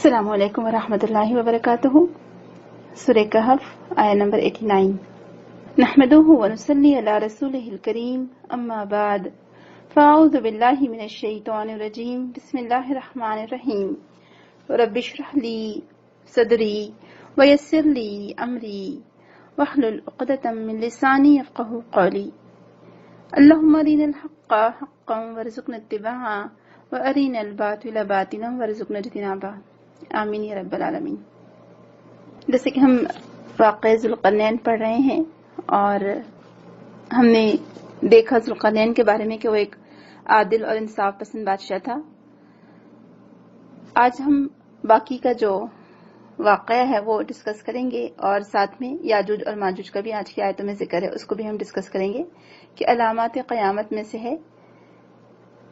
السلام علیکم ورحمۃ اللہ وبرکاتہ۔ سورہ کہف آیہ نمبر 89۔ نحمده ونصلی علی رسولہ الکریم، اما بعد فاعوذ باللہ من الشیطان الرجیم، بسم اللہ الرحمن الرحیم۔ رب اشرح لی صدری ویسر لی امری واحلل عقدۃ من لسانی یفقہوا قولی۔ اللہم ارنا الحق حقا وارزقنا اتباعہ وارنا الباطل باطلا وارزقنا اجتنابہ، آمین یا رب العالمین۔ جیسے کہ ہم واقعہ ذوالقرنین پڑھ رہے ہیں اور ہم نے دیکھا ذوالقرنین کے بارے میں کہ وہ ایک عادل اور انصاف پسند بادشاہ تھا۔ آج ہم باقی کا جو واقعہ ہے وہ ڈسکس کریں گے، اور ساتھ میں یاجوج اور ماجوج کا بھی آج کی آیتوں میں ذکر ہے، اس کو بھی ہم ڈسکس کریں گے کہ علامات قیامت میں سے ہے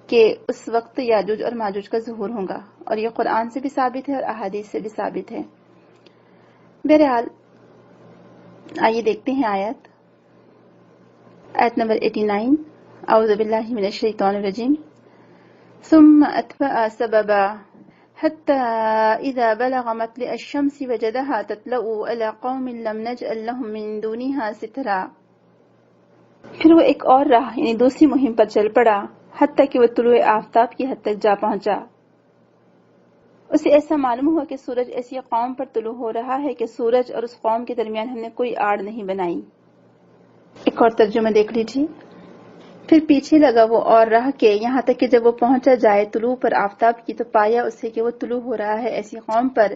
کہ اس وقت یاجوج اور ماجوج کا ظہور ہوگا، اور یہ قرآن سے بھی ثابت ہے اور احادیث سے بھی ثابت ہے۔ بہرحال آئیے دیکھتے ہیں آیت نمبر 89۔ اعوذ باللہ من الشیطان الرجیم۔ ثم اتبع سببا حتى اذا بلغ مطلع الشمس وجدها تطلع على قوم لم نجعل لهم من دونها سترا۔ پھر وہ ایک اور راہ یعنی دوسری مہم پر چل پڑا حتیٰ کہ وہ طلوع آفتاب کی حد تک جا پہنچا۔ اسے ایسا معلوم ہوا کہ سورج ایسی قوم پر طلوع ہو رہا ہے کہ سورج اور اس قوم کے درمیان ہم نے کوئی آڑ نہیں بنائی۔ ایک اور ترجمہ دیکھ لیجیے۔ پھر پیچھے لگا وہ اور راہ کے یہاں تک کہ جب وہ پہنچا جائے طلوع پر آفتاب کی تو پایا اسے کہ وہ طلوع ہو رہا ہے ایسی قوم پر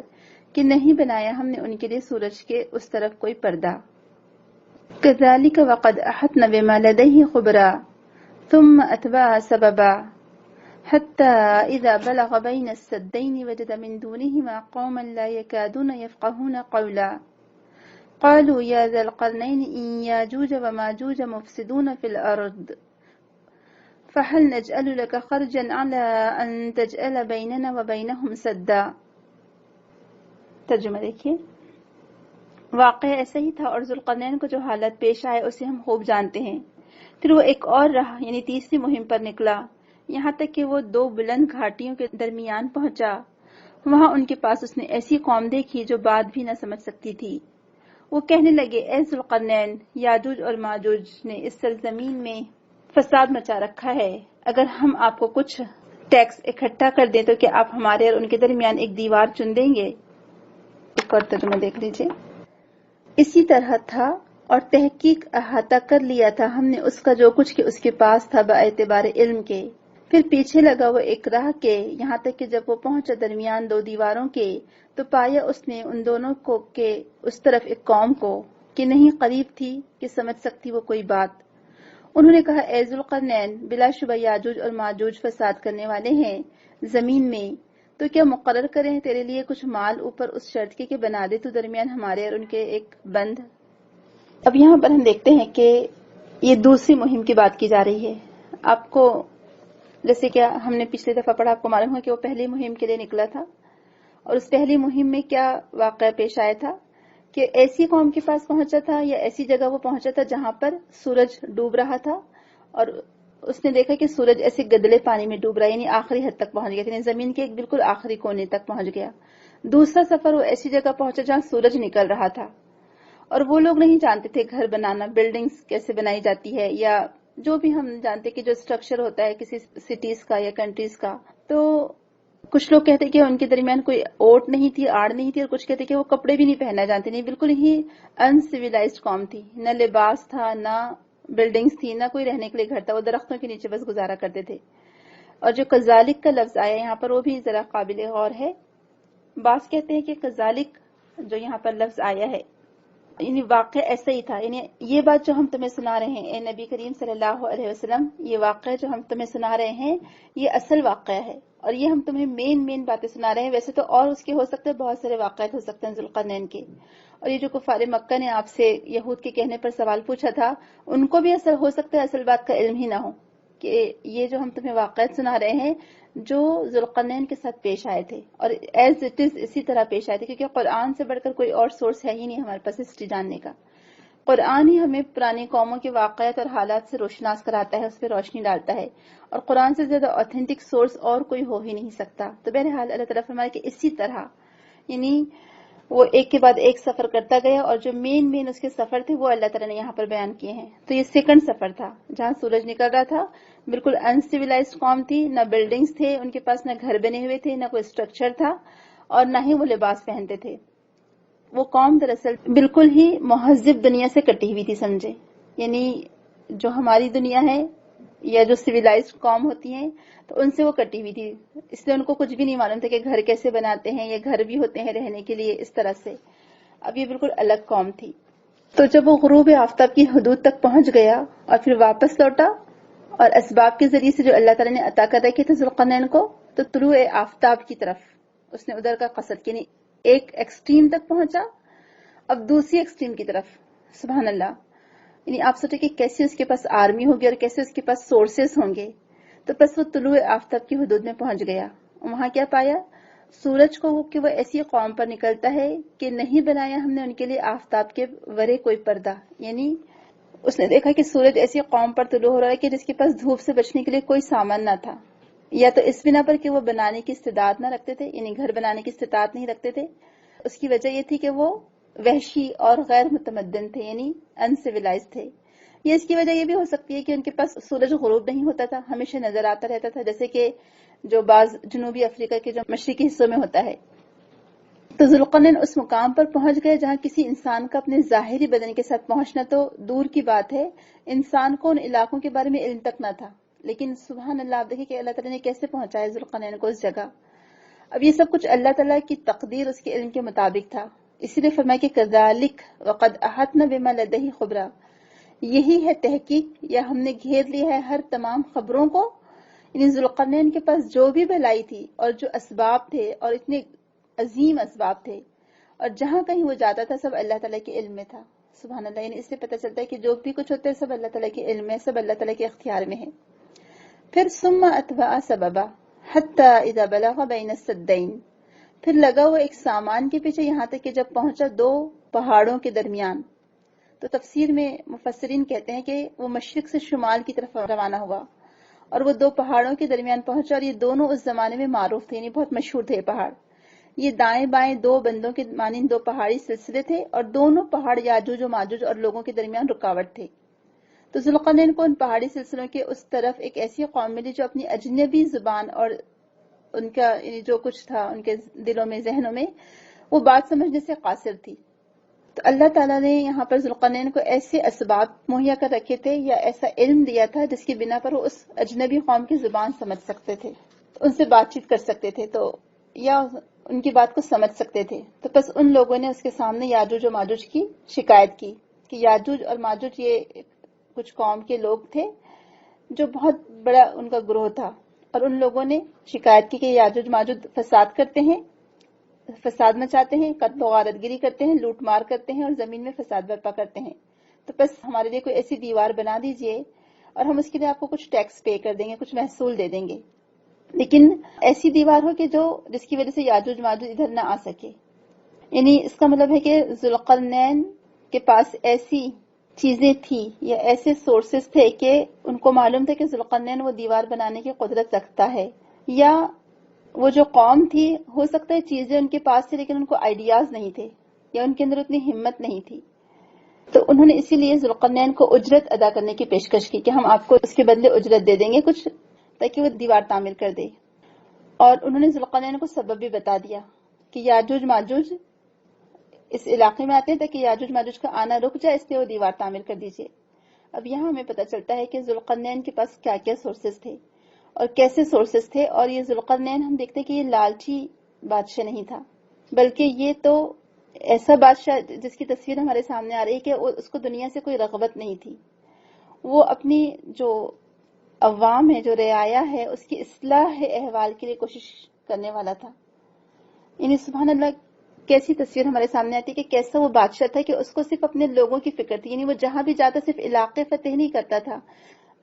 کہ نہیں بنایا ہم نے ان کے لیے سورج کے اس طرف کوئی پردہ۔ كذلك وقد أحطنا بما لديه خبرا ثم أتبع سببا حتى إذا بلغ بين السدين وجد من دونهما قوما لا يكادون يفقهون قولا قالوا يا ذا القرنين إن ياجوج وماجوج مفسدون في الأرض فهل نجعل لك خرجا على أن تجعل بيننا وبينهم سدا۔ ترجمہ دیکھیے۔ واقعہ ایسا ہی تھا اور ذوالقرنین کو جو حالت پیش آئے اسے ہم خوب جانتے ہیں۔ پھر وہ ایک اور راہ یعنی تیسری مہم پر نکلا یہاں تک کہ وہ دو بلند گھاٹیوں کے درمیان پہنچا۔ وہاں ان کے پاس اس نے ایسی قوم دیکھی جو بات بھی نہ سمجھ سکتی تھی۔ وہ کہنے لگے، اے ذوالقرنین، یاجوج اور ماجوج نے اس سرزمین میں فساد مچا رکھا ہے، اگر ہم آپ کو کچھ ٹیکس اکٹھا کر دیں تو کیا آپ ہمارے اور ان کے درمیان ایک دیوار چن دیں گے؟ ایک اور ترجمہ دیکھ لیجیے۔ اسی طرح تھا اور تحقیق احاطہ کر لیا تھا ہم نے اس کا جو کچھ کہ اس کے پاس تھا باعتبار علم کے۔ پھر پیچھے لگا وہ ایک راہ کے یہاں تک کہ جب وہ پہنچا درمیان دو دیواروں کے تو پایا اس نے ان دونوں کو کہ اس طرف ایک قوم کو کہ نہیں قریب تھی کہ سمجھ سکتی وہ کوئی بات۔ انہوں نے کہا، اے ذوالقرنین، بلا شبہ یاجوج اور ماجوج فساد کرنے والے ہیں زمین میں، تو کیا مقرر کریں تیرے لیے کچھ مال اوپر اس شرط کے کہ بنا دے تو درمیان ہمارے اور ان کے ایک بند۔ اب یہاں پر ہم دیکھتے ہیں کہ یہ دوسری مہم کی بات کی جا رہی ہے۔ آپ کو جیسے کہ ہم نے پچھلی دفعہ پڑھا، آپ کو معلوم ہے کہ وہ پہلی مہم کے لیے نکلا تھا، اور اس پہلی مہم میں کیا واقعہ پیش آیا تھا کہ ایسی قوم کے پاس پہنچا تھا یا ایسی جگہ وہ پہنچا تھا جہاں پر سورج ڈوب رہا تھا، اور اس نے دیکھا کہ سورج ایسے گدلے پانی میں ڈوب رہا ہے، یعنی آخری حد تک پہنچ گیا، یعنی زمین کے ایک بالکل آخری کونے تک پہنچ گیا۔ دوسرا سفر وہ ایسی جگہ پہنچا جہاں سورج نکل رہا تھا، اور وہ لوگ نہیں جانتے تھے گھر بنانا، بلڈنگز کیسے بنائی جاتی ہے، یا جو بھی ہم جانتے کہ جو اسٹرکچر ہوتا ہے کسی سٹیز کا یا کنٹریز کا۔ تو کچھ لوگ کہتے کہ ان کے درمیان کوئی اوٹ نہیں تھی، آڑ نہیں تھی، اور کچھ کہتے کہ وہ کپڑے بھی نہیں پہننا جانتے، نہیں، بالکل ہی انسیویلائزڈ قوم تھی، نہ لباس تھا، نہ بلڈنگز تھی، نہ کوئی رہنے کے لیے گھر تھا، وہ درختوں کے نیچے بس گزارا کرتے تھے۔ اور جو کذالک کا لفظ آیا یہاں پر وہ بھی ذرا قابل غور ہے۔ بعض کہتے ہیں کہ کذالک جو یہاں پر لفظ آیا ہے یعنی واقعہ ایسا ہی تھا، یعنی یہ بات جو ہم تمہیں سنا رہے ہیں اے نبی کریم صلی اللہ علیہ وسلم، یہ واقعہ جو ہم تمہیں سنا رہے ہیں یہ اصل واقعہ ہے، اور یہ ہم تمہیں مین باتیں سنا رہے ہیں۔ ویسے تو اور اس کے ہو سکتے ہیں، بہت سارے واقعات ہو سکتے ہیں ذوالقرنین کے، اور یہ جو کفار مکہ نے آپ سے یہود کے کہنے پر سوال پوچھا تھا ان کو بھی اصل ہو سکتا ہے اصل بات کا علم ہی نہ ہو، کہ یہ جو ہم تمہیں واقعات سنا رہے ہیں جو ذوالقرنین کے ساتھ پیش آئے تھے، اور ایز اٹ از اسی طرح پیش آئے تھے، کیونکہ قرآن سے بڑھ کر کوئی اور سورس ہے ہی نہیں ہمارے پاس ہسٹری جاننے کا۔ قرآن ہی ہمیں پرانی قوموں کے واقعات اور حالات سے روشناس کراتا ہے، اس پہ روشنی ڈالتا ہے، اور قرآن سے زیادہ اوتھینٹک سورس اور کوئی ہو ہی نہیں سکتا۔ تو بہرحال اللہ تعالیٰ فرمائے کہ اسی طرح یعنی وہ ایک کے بعد ایک سفر کرتا گیا، اور جو مین اس کے سفر تھے وہ اللہ تعالیٰ نے یہاں پر بیان کیے ہیں. تو یہ سیکنڈ سفر تھا جہاں سورج نکل رہا تھا. بالکل انسیولائزڈ قوم تھی، نہ بلڈنگز تھے ان کے پاس، نہ گھر بنے ہوئے تھے، نہ کوئی اسٹرکچر تھا، اور نہ ہی وہ لباس پہنتے تھے. وہ قوم دراصل بالکل ہی مہذب دنیا سے کٹی ہوئی تھی، سمجھے. یعنی جو ہماری دنیا ہے یا جو سویلائزڈ قوم ہوتی ہیں تو ان سے وہ کٹی ہوئی تھی، اس لیے ان کو کچھ بھی نہیں معلوم تھا کہ گھر کیسے بناتے ہیں، یا گھر بھی ہوتے ہیں رہنے کے لیے اس طرح سے. اب یہ بالکل الگ قوم تھی. تو جب وہ غروب آفتاب کی حدود تک پہنچ گیا اور پھر واپس لوٹا، اور اسباب کے ذریعے سے جو اللہ تعالیٰ نے عطا کر رکھے تھے ذوالقرنین کو، تو طلوع آفتاب کی طرف اس نے ادھر کا قصد کیا. ایک ایکسٹریم تک پہنچا، اب دوسری ایکسٹریم کی طرف. سبحان اللہ. یعنی آپ سوچے کہ کیسے اس کے پاس آرمی ہوگی اور کیسے اس کے پاس سورسز ہوں گے. تو بس وہ طلوع آفتاب کی حدود میں پہنچ گیا. وہاں کیا پایا؟ سورج کو کہ وہ ایسی قوم پر نکلتا ہے کہ نہیں بنایا ہم نے ان کے لیے آفتاب کے ورے کوئی پردہ. یعنی اس نے دیکھا کہ سورج ایسی قوم پر طلوع ہو رہا ہے کہ جس کے پاس دھوپ سے بچنے کے لیے کوئی سامان نہ تھا. یا تو اس بنا پر کہ وہ بنانے کی استعداد نہ رکھتے تھے، یعنی گھر بنانے کی استطاعت نہیں رکھتے تھے. اس کی وجہ یہ تھی کہ وہ وحشی اور غیر متمدن تھے، یعنی انسیولائز تھے. یہ اس کی وجہ یہ بھی ہو سکتی ہے کہ ان کے پاس سورج غروب نہیں ہوتا تھا، ہمیشہ نظر آتا رہتا تھا، جیسے کہ جو بعض جنوبی افریقہ کے جو مشرقی حصوں میں ہوتا ہے. تو ذوالقرنین اس مقام پر پہنچ گئے جہاں کسی انسان کا اپنے ظاہری بدن کے ساتھ پہنچنا تو دور کی بات ہے، انسان کو ان علاقوں کے بارے میں علم تک نہ تھا. لیکن سبحان اللہ، آپ دیکھیں کہ اللہ تعالیٰ نے کیسے پہنچایا ذوالقرنین کو اس جگہ. اب یہ سب کچھ اللہ تعالیٰ کی تقدیر، اس کے علم کے مطابق تھا. اسی لیے فرمایا کہ کذالک وقد احطنا بما لدیہ خبرا، یہی ہے تحقیق، یا ہم نے گھیر لیا ہے ہر تمام خبروں کو. یعنی ذوالقرنین کے پاس جو بھی بھلائی تھی اور جو اسباب تھے، اور اتنے عظیم اسباب تھے، اور جہاں کہیں وہ جاتا تھا سب اللہ تعالیٰ کے علم میں تھا. سبحان اللہ. یعنی اس سے پتہ چلتا ہے کہ جو بھی کچھ ہوتا ہے سب اللہ تعالیٰ کے علم میں، سب اللہ تعالیٰ کے اختیار میں ہے. پھر ثم اتبع سببا حتی اذا بلغ بین السدین، پھر لگا وہ ایک سامان کے پیچھے یہاں تک کہ جب پہنچا دو پہاڑوں کے درمیان. تو تفسیر میں مفسرین کہتے ہیں کہ وہ مشرق سے شمال کی طرف روانہ ہوا اور وہ دو پہاڑوں کے درمیان پہنچا، اور یہ دونوں اس زمانے میں معروف تھے، یعنی بہت مشہور تھے پہاڑ. یہ دائیں بائیں دو بندوں کے مانند دو پہاڑی سلسلے تھے، اور دونوں پہاڑ یاجوج و ماجوج اور لوگوں کے درمیان رکاوٹ تھے. تو ذوالقرنین کو ان پہاڑی سلسلوں کے اس طرف ایک ایسی قوم ملی جو اپنی اجنبی زبان اور ان کا جو کچھ تھا ان کے دلوں میں، ذہنوں میں، وہ بات سمجھنے سے قاصر تھی. تو اللہ تعالیٰ نے یہاں پر ذوالقرنین کو ایسے اسباب مہیا کر رکھے تھے، یا ایسا علم دیا تھا جس کی بنا پر وہ اس اجنبی قوم کی زبان سمجھ سکتے تھے، ان سے بات چیت کر سکتے تھے، تو یا ان کی بات کو سمجھ سکتے تھے. تو بس ان لوگوں نے اس کے سامنے یاجوج و ماجوج کی شکایت کی کہ یاجوج اور ماجوج یہ کچھ قوم کے لوگ تھے جو بہت بڑا ان کا گروہ تھا، اور ان لوگوں نے شکایت کی کہ یاجوج ماجوج فساد کرتے ہیں، فساد مچاتے ہیں، قتل و غارت گیری کرتے ہیں، لوٹ مار کرتے ہیں، اور زمین میں فساد برپا کرتے ہیں. تو بس ہمارے لیے کوئی ایسی دیوار بنا دیجئے اور ہم اس کے لیے آپ کو کچھ ٹیکس پے کر دیں گے، کچھ محصول دے دیں گے، لیکن ایسی دیوار ہو کہ جس کی وجہ سے یاجوج ماجوج ادھر نہ آ سکے. یعنی اس کا مطلب ہے کہ ذوالقرنین کے پاس ایسی چیزیں تھی یا ایسے سورسز تھے کہ ان کو معلوم تھا کہ ذوالقرنین وہ دیوار بنانے کی قدرت رکھتا ہے. یا وہ جو قوم تھی، ہو سکتا ہے چیزیں ان کے پاس تھی لیکن ان کو آئیڈیاز نہیں تھے، یا ان کے اندر اتنی ہمت نہیں تھی. تو انہوں نے اسی لیے ذوالقرنین کو اجرت ادا کرنے کی پیشکش کی کہ ہم آپ کو اس کے بدلے اجرت دے دیں گے کچھ، تاکہ وہ دیوار تعمیر کر دے. اور انہوں نے ذوالقرنین کو سبب بھی بتا دیا کہ یاجوج ماجوج اس علاقے میں آتے ہیں تاکہ یاجوج ماجوج کا آنا رک جائے، اس لیے وہ دیوار تعمیر کر دیجیے. اب یہاں ہمیں پتہ چلتا ہے کہ ذوالقرنین کے پاس کیا کیا سورسز تھے اور کیسے سورسز تھے. اور یہ ذوالقرنین ہم دیکھتے ہیں کہ یہ لالچی بادشاہ نہیں تھا، بلکہ یہ تو ایسا بادشاہ جس کی تصویر ہمارے سامنے آ رہی ہے کہ اس کو دنیا سے کوئی رغبت نہیں تھی. وہ اپنی جو عوام ہے، جو رعایا ہے، اس کی اصلاح احوال کے لیے کوشش کرنے والا تھا. یعنی سبحان اللہ، کیسی تصویر ہمارے سامنے آتی ہے کہ کیسا وہ بادشاہ تھا کہ اس کو صرف اپنے لوگوں کی فکر تھی. یعنی وہ جہاں بھی جاتا صرف علاقے فتح نہیں کرتا تھا،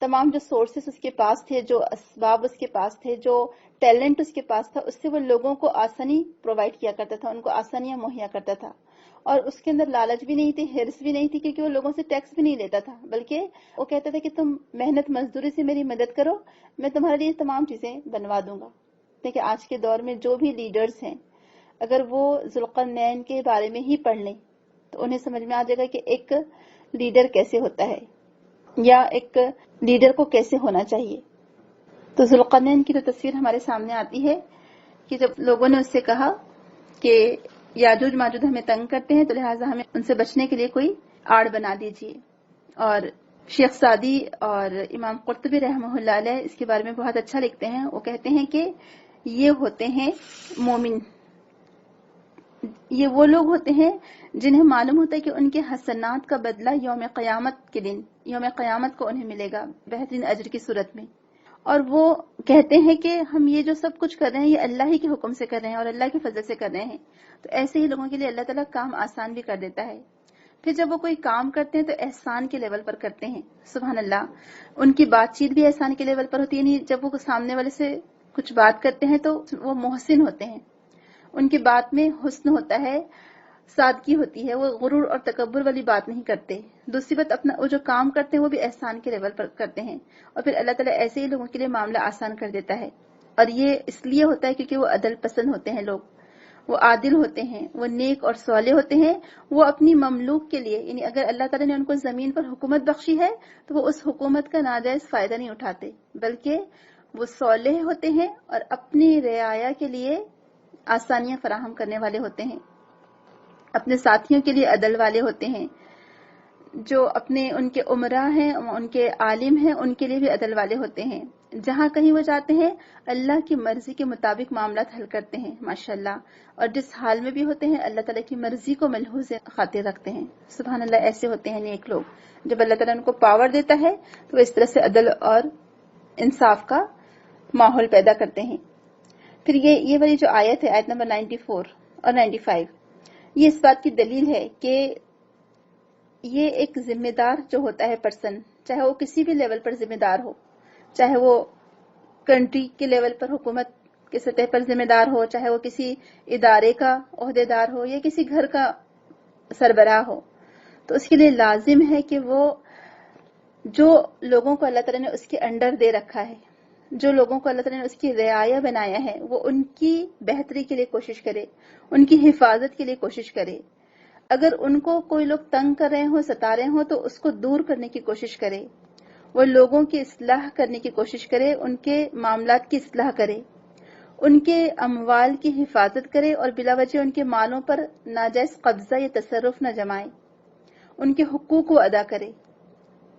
تمام جو سورسز اس کے پاس تھے، جو اسباب اس کے پاس تھے، جو ٹیلنٹ اس کے پاس تھا، اس سے وہ لوگوں کو آسانی پرووائڈ کیا کرتا تھا، ان کو آسانیاں مہیا کرتا تھا. اور اس کے اندر لالچ بھی نہیں تھی، ہرس بھی نہیں تھی، کیونکہ وہ لوگوں سے ٹیکس بھی نہیں لیتا تھا، بلکہ وہ کہتا تھا کہ تم محنت مزدوری سے میری مدد کرو، میں تمہارے لیے تمام چیزیں بنوا دوں گا. دیکھیں آج کے دور میں جو بھی لیڈرز ہیں، اگر وہ ذوالقرنین کے بارے میں ہی پڑھ لیں تو انہیں سمجھ میں آ جائے گا کہ ایک لیڈر کیسے ہوتا ہے یا ایک لیڈر کو کیسے ہونا چاہیے. تو ذوالقرنین کی تو تصویر ہمارے سامنے آتی ہے کہ جب لوگوں نے اس سے کہا کہ یاجوج ماجوج ہمیں تنگ کرتے ہیں تو لہٰذا ہمیں ان سے بچنے کے لیے کوئی آڑ بنا دیجیے. اور شیخ سعدی اور امام قرطبی رحمہ اللہ علیہ اس کے بارے میں بہت اچھا لکھتے ہیں. وہ کہتے ہیں کہ یہ ہوتے ہیں مومن، یہ وہ لوگ ہوتے ہیں جنہیں معلوم ہوتا ہے کہ ان کے حسنات کا بدلہ یوم قیامت کے دن، یوم قیامت کو انہیں ملے گا بہترین اجر کی صورت میں. اور وہ کہتے ہیں کہ ہم یہ جو سب کچھ کر رہے ہیں یہ اللہ ہی کے حکم سے کر رہے ہیں اور اللہ کے فضل سے کر رہے ہیں. تو ایسے ہی لوگوں کے لیے اللہ تعالیٰ کام آسان بھی کر دیتا ہے. پھر جب وہ کوئی کام کرتے ہیں تو احسان کے لیول پر کرتے ہیں. سبحان اللہ. ان کی بات چیت بھی احسان کے لیول پر ہوتی ہے، یعنی جب وہ سامنے والے سے کچھ بات کرتے ہیں تو وہ محسن ہوتے ہیں، ان کی بات میں حسن ہوتا ہے، سادگی ہوتی ہے، وہ غرور اور تکبر والی بات نہیں کرتے. دوسری بات اپنا وہ جو کام کرتے ہیں وہ بھی احسان کے لیول پر کرتے ہیں. اور پھر اللہ تعالیٰ ایسے ہی لوگوں کے لیے معاملہ آسان کر دیتا ہے. اور یہ اس لیے ہوتا ہے کیونکہ وہ عدل پسند ہوتے ہیں لوگ، وہ عادل ہوتے ہیں، وہ نیک اور صالح ہوتے ہیں. وہ اپنی مملوک کے لیے، یعنی اگر اللہ تعالیٰ نے ان کو زمین پر حکومت بخشی ہے تو وہ اس حکومت کا ناجائز فائدہ نہیں اٹھاتے، بلکہ وہ صالح ہوتے ہیں اور اپنی رعایا کے لیے آسانیاں فراہم کرنے والے ہوتے ہیں، اپنے ساتھیوں کے لیے عدل والے ہوتے ہیں، جو اپنے ان کے عمرا ہیں، ان کے عالم ہیں، ان کے لیے بھی عدل والے ہوتے ہیں. جہاں کہیں وہ جاتے ہیں اللہ کی مرضی کے مطابق معاملات حل کرتے ہیں ماشاءاللہ. اور جس حال میں بھی ہوتے ہیں اللہ تعالیٰ کی مرضی کو ملحوظ خاطر رکھتے ہیں. سبحان اللہ. ایسے ہوتے ہیں نیک لوگ. جب اللہ تعالیٰ ان کو پاور دیتا ہے تو وہ اس طرح سے عدل اور انصاف کا ماحول پیدا کرتے ہیں. پھر یہ والی جو آیت ہے، آیت نمبر 94 اور 95، یہ اس بات کی دلیل ہے کہ یہ ایک ذمہ دار جو ہوتا ہے پرسن، چاہے وہ کسی بھی لیول پر ذمہ دار ہو، چاہے وہ کنٹری کے لیول پر حکومت کے سطح پر ذمہ دار ہو، چاہے وہ کسی ادارے کا عہدے دار ہو یا کسی گھر کا سربراہ ہو، تو اس کے لیے لازم ہے کہ وہ جو لوگوں کو اللہ تعالیٰ نے اس کے انڈر دے رکھا ہے، جو لوگوں کو اللہ تعالیٰ نے اس کی رعایا بنایا ہے، وہ ان کی بہتری کے لیے کوشش کرے، ان کی حفاظت کے لیے کوشش کرے. اگر ان کو کوئی لوگ تنگ کر رہے ہوں، ستا رہے ہوں، تو اس کو دور کرنے کی کوشش کرے. وہ لوگوں کی اصلاح کرنے کی کوشش کرے، ان کے معاملات کی اصلاح کرے، ان کے اموال کی حفاظت کرے اور بلا وجہ ان کے مالوں پر ناجائز قبضہ یا تصرف نہ جمائے، ان کے حقوق کو ادا کرے.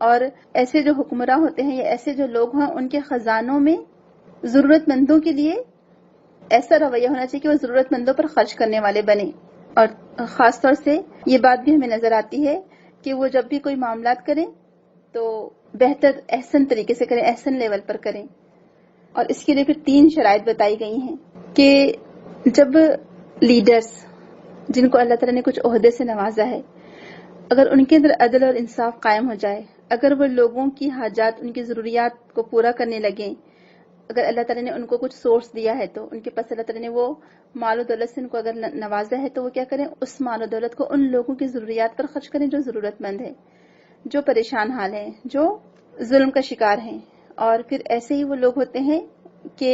اور ایسے جو حکمراں ہوتے ہیں یا ایسے جو لوگ ہیں ان کے خزانوں میں ضرورت مندوں کے لیے ایسا رویہ ہونا چاہیے کہ وہ ضرورت مندوں پر خرچ کرنے والے بنے. اور خاص طور سے یہ بات بھی ہمیں نظر آتی ہے کہ وہ جب بھی کوئی معاملات کریں تو بہتر احسن طریقے سے کریں، احسن لیول پر کریں. اور اس کے لیے پھر 3 شرائط بتائی گئی ہیں کہ جب لیڈرز جن کو اللہ تعالیٰ نے کچھ عہدے سے نوازا ہے، اگر ان کے اندر عدل اور انصاف قائم ہو جائے، اگر وہ لوگوں کی حاجات، ان کی ضروریات کو پورا کرنے لگیں، اگر اللہ تعالیٰ نے ان کو کچھ سورس دیا ہے تو ان کے پاس اللہ تعالیٰ نے وہ مال و دولت سے ان کو اگر نوازا ہے تو وہ کیا کریں، اس مال و دولت کو ان لوگوں کی ضروریات پر خرچ کریں جو ضرورت مند ہے، جو پریشان حال ہیں، جو ظلم کا شکار ہیں. اور پھر ایسے ہی وہ لوگ ہوتے ہیں کہ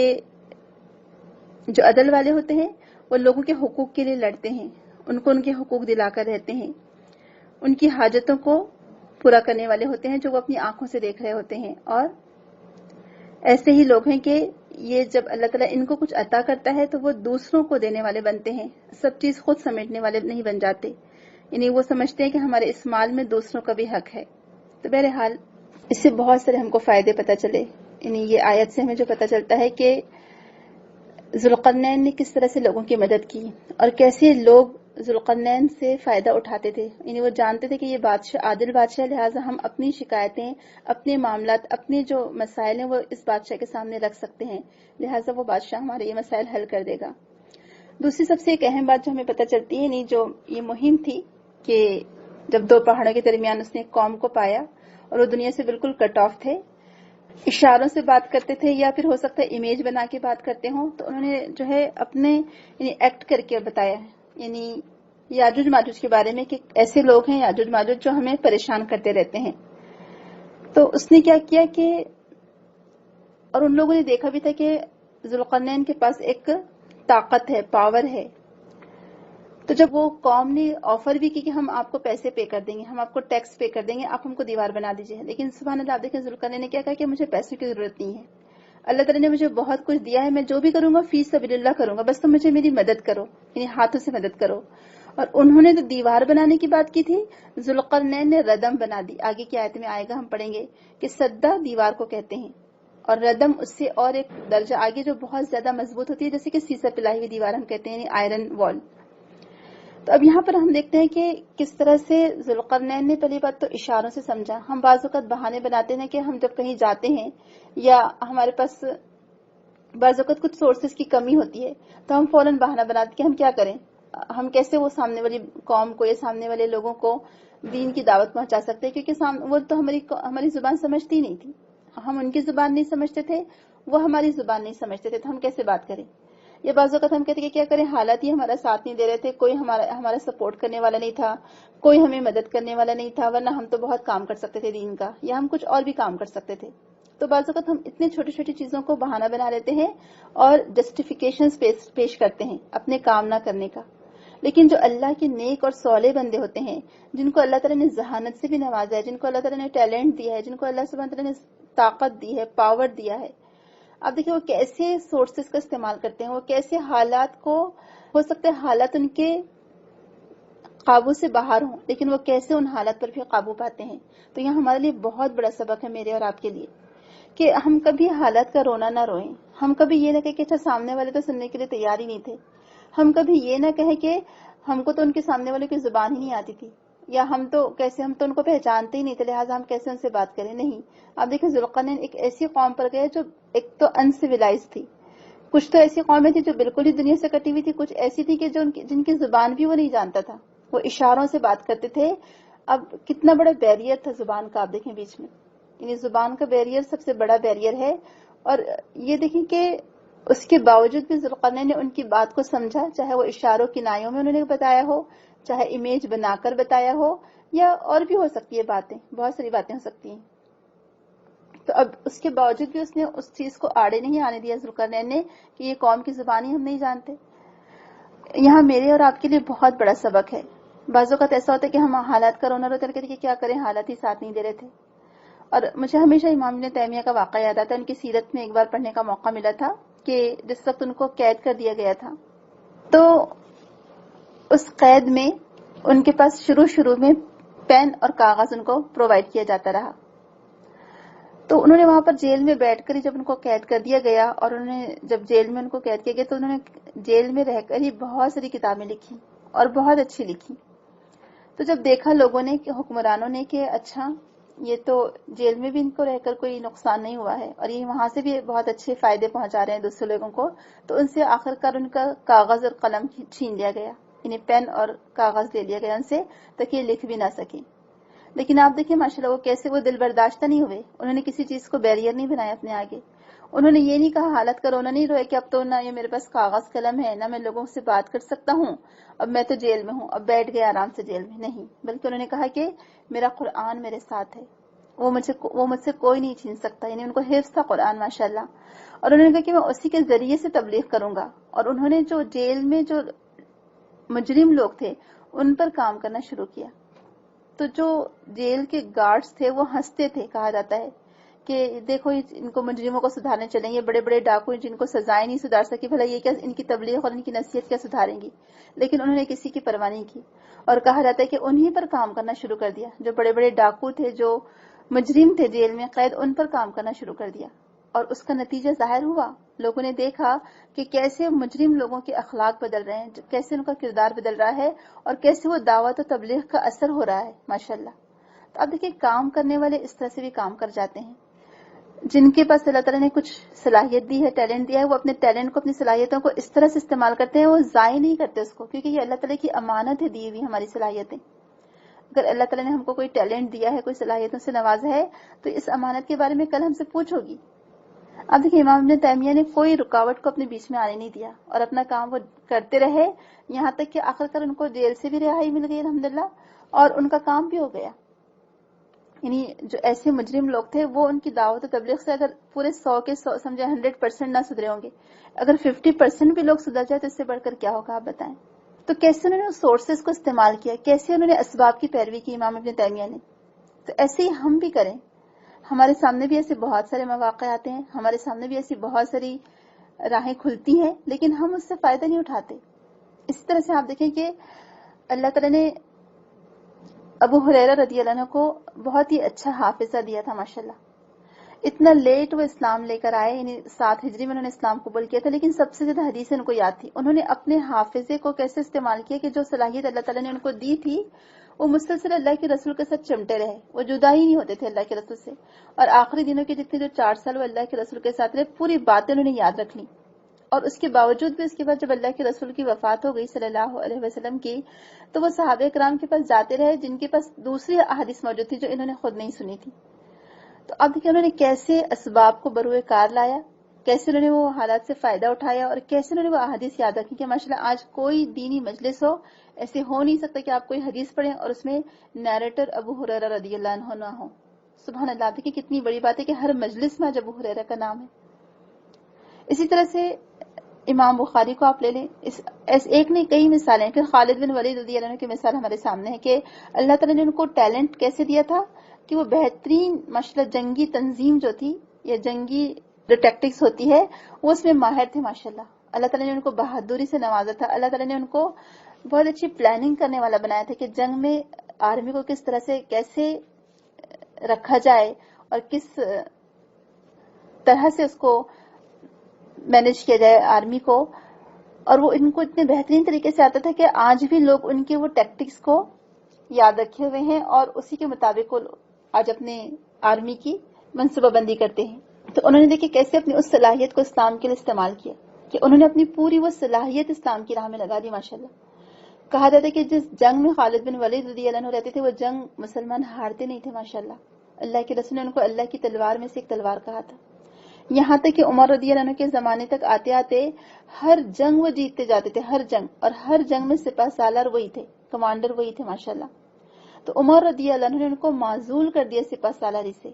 جو عدل والے ہوتے ہیں، وہ لوگوں کے حقوق کے لیے لڑتے ہیں، ان کو ان کے حقوق دلا کر رہتے ہیں، ان کی حاجتوں کو پورا کرنے والے ہوتے ہیں جو وہ اپنی آنکھوں سے دیکھ رہے ہوتے ہیں. اور ایسے ہی لوگ ہیں کہ یہ جب اللہ تعالیٰ ان کو کچھ عطا کرتا ہے تو وہ دوسروں کو دینے والے بنتے ہیں، سب چیز خود سمیٹنے والے نہیں بن جاتے. یعنی وہ سمجھتے ہیں کہ ہمارے اس مال میں دوسروں کا بھی حق ہے. تو بہرحال اس سے بہت سارے ہم کو فائدے پتہ چلے. یعنی یہ آیت سے ہمیں جو پتہ چلتا ہے کہ ذوالقرنین نے کس طرح سے لوگوں کی مدد کی اور کیسے لوگ ذوالقرنین سے فائدہ اٹھاتے تھے. یعنی وہ جانتے تھے کہ یہ بادشاہ عادل بادشاہ، لہٰذا ہم اپنی شکایتیں، اپنے معاملات، اپنے جو مسائل ہیں وہ اس بادشاہ کے سامنے رکھ سکتے ہیں، لہٰذا وہ بادشاہ ہمارے یہ مسائل حل کر دے گا. دوسری سب سے ایک اہم بات جو ہمیں پتہ چلتی ہے، یعنی جو یہ مہم تھی کہ جب 2 پہاڑوں کے درمیان اس نے ایک قوم کو پایا اور وہ دنیا سے بالکل کٹ آف تھے، اشاروں سے بات کرتے تھے یا پھر ہو سکتا ہے امیج بنا کے بات کرتے ہوں، تو انہوں نے جو ہے اپنے یعنی ایکٹ کر کے بتایا ہے. یعنی یاجوج ماجوج کے بارے میں کہ ایسے لوگ ہیں یاجوج ماجوج جو ہمیں پریشان کرتے رہتے ہیں. تو اس نے کیا کیا کہ اور ان لوگوں نے دیکھا بھی تھا کہ ذوالقرنین کے پاس ایک طاقت ہے، پاور ہے. تو جب وہ قوم نے آفر بھی کی کہ ہم آپ کو پیسے پے کر دیں گے، ہم آپ کو ٹیکس پے کر دیں گے، آپ ہم کو دیوار بنا دیجیے، لیکن سبحان اللہ آپ دیکھیں ذوالقرنین نے کیا کہا کہ مجھے پیسوں کی ضرورت نہیں ہے، اللہ تعالیٰ نے مجھے بہت کچھ دیا ہے، میں جو بھی کروں گا فی سبیل اللہ کروں گا، بس تم مجھے میری مدد کرو، یعنی ہاتھوں سے مدد کرو. اور انہوں نے تو دیوار بنانے کی بات کی تھی، ذوالقرنین نے ردم بنا دی. آگے کی آیت میں آئے گا، ہم پڑھیں گے کہ سدہ دیوار کو کہتے ہیں، اور ردم اس سے اور ایک درجہ آگے جو بہت زیادہ مضبوط ہوتی ہے، جیسے کہ سیسا پلائی ہوئی دیوار ہم کہتے ہیں، یعنی آئرن وال. تو اب یہاں پر ہم دیکھتے ہیں کہ کس طرح سے ذوالقرنین نے پہلی بات تو اشاروں سے سمجھا. ہم بعض اوقات بہانے بناتے ہیں کہ ہم جب کہیں جاتے ہیں یا ہمارے پاس بعض اوقات کچھ سورسز کی کمی ہوتی ہے تو ہم فوراً بہانہ بناتے کہ ہم کیا کریں، ہم کیسے وہ سامنے والی قوم کو یا سامنے والے لوگوں کو دین کی دعوت پہنچا سکتے ہیں، کیونکہ وہ تو ہماری زبان سمجھتی نہیں تھی، ہم ان کی زبان نہیں سمجھتے تھے، وہ ہماری زبان نہیں سمجھتے تھے، تو ہم کیسے بات کریں. یا بعض اوقات ہم کہتے کہ کیا کریں، حالات ہی ہمارا ساتھ نہیں دے رہے تھے، کوئی ہمارا سپورٹ کرنے والا نہیں تھا، کوئی ہمیں مدد کرنے والا نہیں تھا، ورنہ ہم تو بہت کام کر سکتے تھے دین کا، یا ہم کچھ اور بھی کام کر سکتے تھے. تو بعض اوقات ہم اتنے چھوٹی چھوٹی چیزوں کو بہانہ بنا لیتے ہیں اور جسٹیفیکیشن پیش کرتے ہیں اپنے کام نہ کرنے کا. لیکن جو اللہ کے نیک اور صالح بندے ہوتے ہیں، جن کو اللہ تعالیٰ نے ذہانت سے بھی نوازا ہے، جن کو اللہ تعالیٰ نے ٹیلنٹ دیا ہے، جن کو اللہ سبحانہ تعالیٰ نے طاقت دی ہے، پاور دیا ہے، اب دیکھیں وہ کیسے سورسز کا استعمال کرتے ہیں، وہ کیسے حالات کو، ہو سکتا ہے حالات ان کے قابو سے باہر ہوں، لیکن وہ کیسے ان حالات پر بھی قابو پاتے ہیں. تو یہ ہمارے لیے بہت بڑا سبق ہے، میرے اور آپ کے لیے، کہ ہم کبھی حالات کا رونا نہ روئیں. ہم کبھی یہ نہ کہیں کہ اچھا سامنے والے تو سننے کے لیے تیار ہی نہیں تھے. ہم کبھی یہ نہ کہیں کہ ہم کو تو ان کے سامنے والے کی زبان ہی نہیں آتی تھی، یا ہم تو ان کو پہچانتے ہی نہیں تھے، لہٰذا ہم کیسے ان سے بات کریں. نہیں، آپ دیکھیں ذوالقرنین ایک ایسی قوم پر گئے جو ایک تو انسیولائز تھی، کچھ تو ایسی قومیں تھی جو بالکل ہی دنیا سے کٹی ہوئی تھی، کچھ ایسی تھی کہ جن کی زبان بھی وہ نہیں جانتا تھا، وہ اشاروں سے بات کرتے تھے. اب کتنا بڑا بیریئر تھا زبان کا، آپ دیکھیں بیچ میں، یعنی زبان کا بیریئر سب سے بڑا بیریئر ہے. اور یہ دیکھیں کہ اس کے باوجود بھی ذوالقرنین نے ان کی بات کو سمجھا، چاہے وہ اشاروں کنایوں میں انہوں نے بتایا ہو، چاہے امیج بنا کر بتایا ہو، یا اور بھی ہو سکتی ہے باتیں، بہت ساری باتیں ہو سکتی ہیں. تو اب اس کے باوجود بھی اس نے اس چیز کو آڑے نہیں آنے دیا ذوالقرنین نے کہ یہ قوم کی زبان ہی ہم نہیں جانتے. یہاں میرے اور آپ کے لیے بہت بڑا سبق ہے. بعض اوقات ایسا ہوتا ہے کہ ہم حالات کا رونا روتے رہتے کہ کیا کریں، حالات ہی ساتھ نہیں دے رہے تھے. اور مجھے ہمیشہ امام ابن تیمیہ کا واقعہ یاد آتا ہے. ان کی سیرت میں ایک بار پڑھنے کا موقع ملا تھا کہ جس وقت ان کو قید کر دیا گیا تھا، تو اس قید میں ان کے پاس شروع میں پین اور کاغذ ان کو پرووائڈ کیا جاتا رہا. تو انہوں نے وہاں پر جیل میں بیٹھ کر ہی جب ان کو قید کر دیا گیا، اور انہوں نے جب جیل میں ان کو قید کیا گیا تو انہوں نے جیل میں رہ کر ہی بہت ساری کتابیں لکھی اور بہت اچھی لکھی. تو جب دیکھا لوگوں نے، کہ حکمرانوں نے، کہ اچھا یہ تو جیل میں بھی ان کو رہ کر کوئی نقصان نہیں ہوا ہے اور یہ وہاں سے بھی بہت اچھے فائدے پہنچا رہے ہیں دوسرے لوگوں کو، تو ان سے آخر کار ان کا کاغذ اور قلم چھین لیا گیا، یعنی پین اور کاغذ لے لیا گیا ان سے تاکہ یہ لکھ بھی نہ سکیں. لیکن آپ دیکھیں ماشاءاللہ وہ کیسے وہ دل برداشتہ نہیں ہوئے، انہوں نے کسی چیز کو بیریئر نہیں بنایا اپنے آگے. انہوں نے یہ نہیں کہا، حالت کا رونا نہیں رویا کہ اب تو نہ یہ میرے پاس کاغذ قلم ہے، نہ میں لوگوں سے بات کر سکتا ہوں، اب میں تو جیل میں ہوں، اب بیٹھ گیا آرام سے جیل میں. نہیں، بلکہ انہوں نے کہا کہ میرا قرآن میرے ساتھ ہے، وہ مجھ سے کوئی نہیں چھین سکتا. یعنی ان کو حفظ تھا قرآن ماشاءاللہ. اور انہوں نے کہا کہ میں اسی کے ذریعے سے تبلیغ کروں گا. اور انہوں نے جو جیل میں جو مجرم لوگ تھے ان پر کام کرنا شروع کیا. تو جو جیل کے گارڈز تھے وہ ہنستے تھے، کہا جاتا ہے کہ دیکھو ان کو مجرموں کو سدھارنے چلیں گے، بڑے بڑے ڈاکو جن کو سزائیں نہیں سدھار سکی، بھلا یہ کیا ان کی تبلیغ اور ان کی نصیحت کیا سدھاریں گی. لیکن انہوں نے کسی کی پرواہ نہیں کی، اور کہا جاتا ہے کہ انہی پر کام کرنا شروع کر دیا. جو بڑے بڑے ڈاکو تھے، جو مجرم تھے جیل میں قید، ان پر کام کرنا شروع کر دیا. اور اس کا نتیجہ ظاہر ہوا، لوگوں نے دیکھا کہ کیسے مجرم لوگوں کے اخلاق بدل رہے ہیں، کیسے ان کا کردار بدل رہا ہے، اور کیسے وہ دعوت و تبلیغ کا اثر ہو رہا ہے ماشاءاللہ. تو اب دیکھیں کام کرنے والے اس طرح سے بھی کام کر جاتے ہیں. جن کے پاس اللہ تعالیٰ نے کچھ صلاحیت دی ہے، ٹیلنٹ دیا ہے، وہ اپنے ٹیلنٹ کو، اپنی صلاحیتوں کو اس طرح سے استعمال کرتے ہیں، وہ ضائع نہیں کرتے اس کو، کیونکہ یہ اللہ تعالیٰ کی امانت ہے دی ہوئی ہماری صلاحیتیں. اگر اللہ تعالیٰ نے ہم کو کوئی ٹیلنٹ دیا ہے، کوئی صلاحیتوں سے نوازا ہے، تو اس امانت کے بارے میں کل ہم سے پوچھو گی. اب دیکھیں امام ابن تیمیہ نے کوئی رکاوٹ کو اپنے بیچ میں آنے نہیں دیا، اور اپنا کام وہ کرتے رہے، یہاں تک کہ آخر کار ان کو جیل سے بھی رہائی مل گئی الحمدللہ، اور ان کا کام بھی ہو گیا. یعنی جو ایسے مجرم لوگ تھے وہ ان کی دعوت و تبلیغ سے اگر پورے 100 کے 100 سمجھے 100% نہ سدھرے ہوں گے، اگر 50% بھی لوگ سدھر جائے تو اس سے بڑھ کر کیا ہوگا آپ بتائیں. تو کیسے انہوں نے اس سورسز کو استعمال کیا، کیسے انہوں نے اسباب کی پیروی کی امام ابن تیمیہ نے. تو ایسے ہی ہم بھی کریں. ہمارے سامنے بھی ایسے بہت سارے مواقع آتے ہیں، ہمارے سامنے بھی ایسی بہت ساری راہیں کھلتی ہیں، لیکن ہم اس سے فائدہ نہیں اٹھاتے. اسی طرح سے آپ دیکھیں کہ اللہ تعالیٰ نے ابو ہریرہ رضی اللہ عنہ کو بہت ہی اچھا حافظہ دیا تھا ماشاءاللہ. اتنا لیٹ وہ اسلام لے کر آئے، یعنی 7 ہجری میں انہوں نے اسلام قبول کیا تھا، لیکن سب سے زیادہ حدیثیں ان کو یاد تھی. انہوں نے اپنے حافظے کو کیسے استعمال کیا کہ جو صلاحیت اللہ تعالیٰ نے ان کو دی تھی وہ مسلسل اللہ کے رسول کے ساتھ چمٹے رہے، وہ جدا ہی نہیں ہوتے تھے اللہ کے رسول سے. اور آخری دنوں کے جتنے جو 4 سال وہ اللہ کے رسول کے ساتھ رہے، پوری باتیں انہوں نے یاد رکھ لی. اور اس کے باوجود بھی اس کے بعد جب اللہ کے رسول کی وفات ہو گئی صلی اللہ علیہ وسلم کی، تو وہ صحابہ کرام کے پاس جاتے رہے جن کے پاس دوسری احادیث موجود تھی جو انہوں نے خود نہیں سنی تھی. تو اب دیکھیں انہوں نے کیسے اسباب کو بروئے کار لایا، کیسے انہوں نے وہ حالات سے فائدہ اٹھایا، اور کیسے انہوں نے وہ احادیث یاد رکھی کہ ماشاءاللہ آج کوئی دینی مجلس ہو ایسے ہو نہیں سکتا کہ آپ کوئی حدیث پڑھیں اور اس میں نیریٹر ابو ہریرہ رضی اللہ عنہ نہ ہو. سبحان اللہ. دیکھیں کتنی بڑی بات ہے کہ ہر مجلس میں آج ابو ہریرہ کا نام ہے. اسی طرح سے امام بخاری کو آپ لے لیں، ایک نہیں کئی مثالیں. پھر خالد بن ولید رضی اللہ عنہ کی مثال ہمارے سامنے ہے کہ اللہ تعالیٰ نے ان کو ٹیلنٹ کیسے دیا تھا کہ وہ بہترین ماشاءاللہ جنگی تنظیم جو تھی یا جنگی جو ٹیکٹکس ہوتی ہے وہ اس میں ماہر تھے ماشاءاللہ. اللہ تعالیٰ نے ان کو بہادری سے نوازا تھا. اللہ تعالیٰ نے ان کو بہت اچھی پلاننگ کرنے والا بنایا تھا کہ جنگ میں آرمی کو کس طرح سے کیسے رکھا جائے اور کس طرح سے اس کو مینج کیا جائے آرمی کو. اور وہ ان کو اتنے بہترین طریقے سے آتا تھا کہ آج بھی لوگ ان کے وہ ٹیکٹکس کو یاد رکھے ہوئے ہیں اور اسی کے مطابق وہ آج اپنے آرمی کی منصوبہ بندی کرتے ہیں. تو انہوں نے دیکھیں کیسے اپنی اس صلاحیت کو اسلام کے لیے استعمال کیا کہ انہوں نے اپنی پوری وہ صلاحیت اسلام کی راہ میں لگا دی ماشاءاللہ. کہا جاتا ہے کہ جس جنگ میں خالد بن ولید رضی اللہ عنہ رہتے تھے وہ جنگ مسلمان ہارتے نہیں تھے ماشاءاللہ. اللہ کے رسول نے ان کو اللہ کی تلوار میں سے ایک تلوار کہا تھا. یہاں تک کہ عمر رضی اللہ عنہ کے زمانے تک آتے آتے ہر جنگ وہ جیتتے جاتے تھے، ہر جنگ، اور ہر جنگ میں سپہ سالار وہی تھے، کمانڈر وہی تھے ماشاءاللہ. تو عمر رضی اللہ عنہ نے ان کو معزول کر دیا سپہ سالاری سے.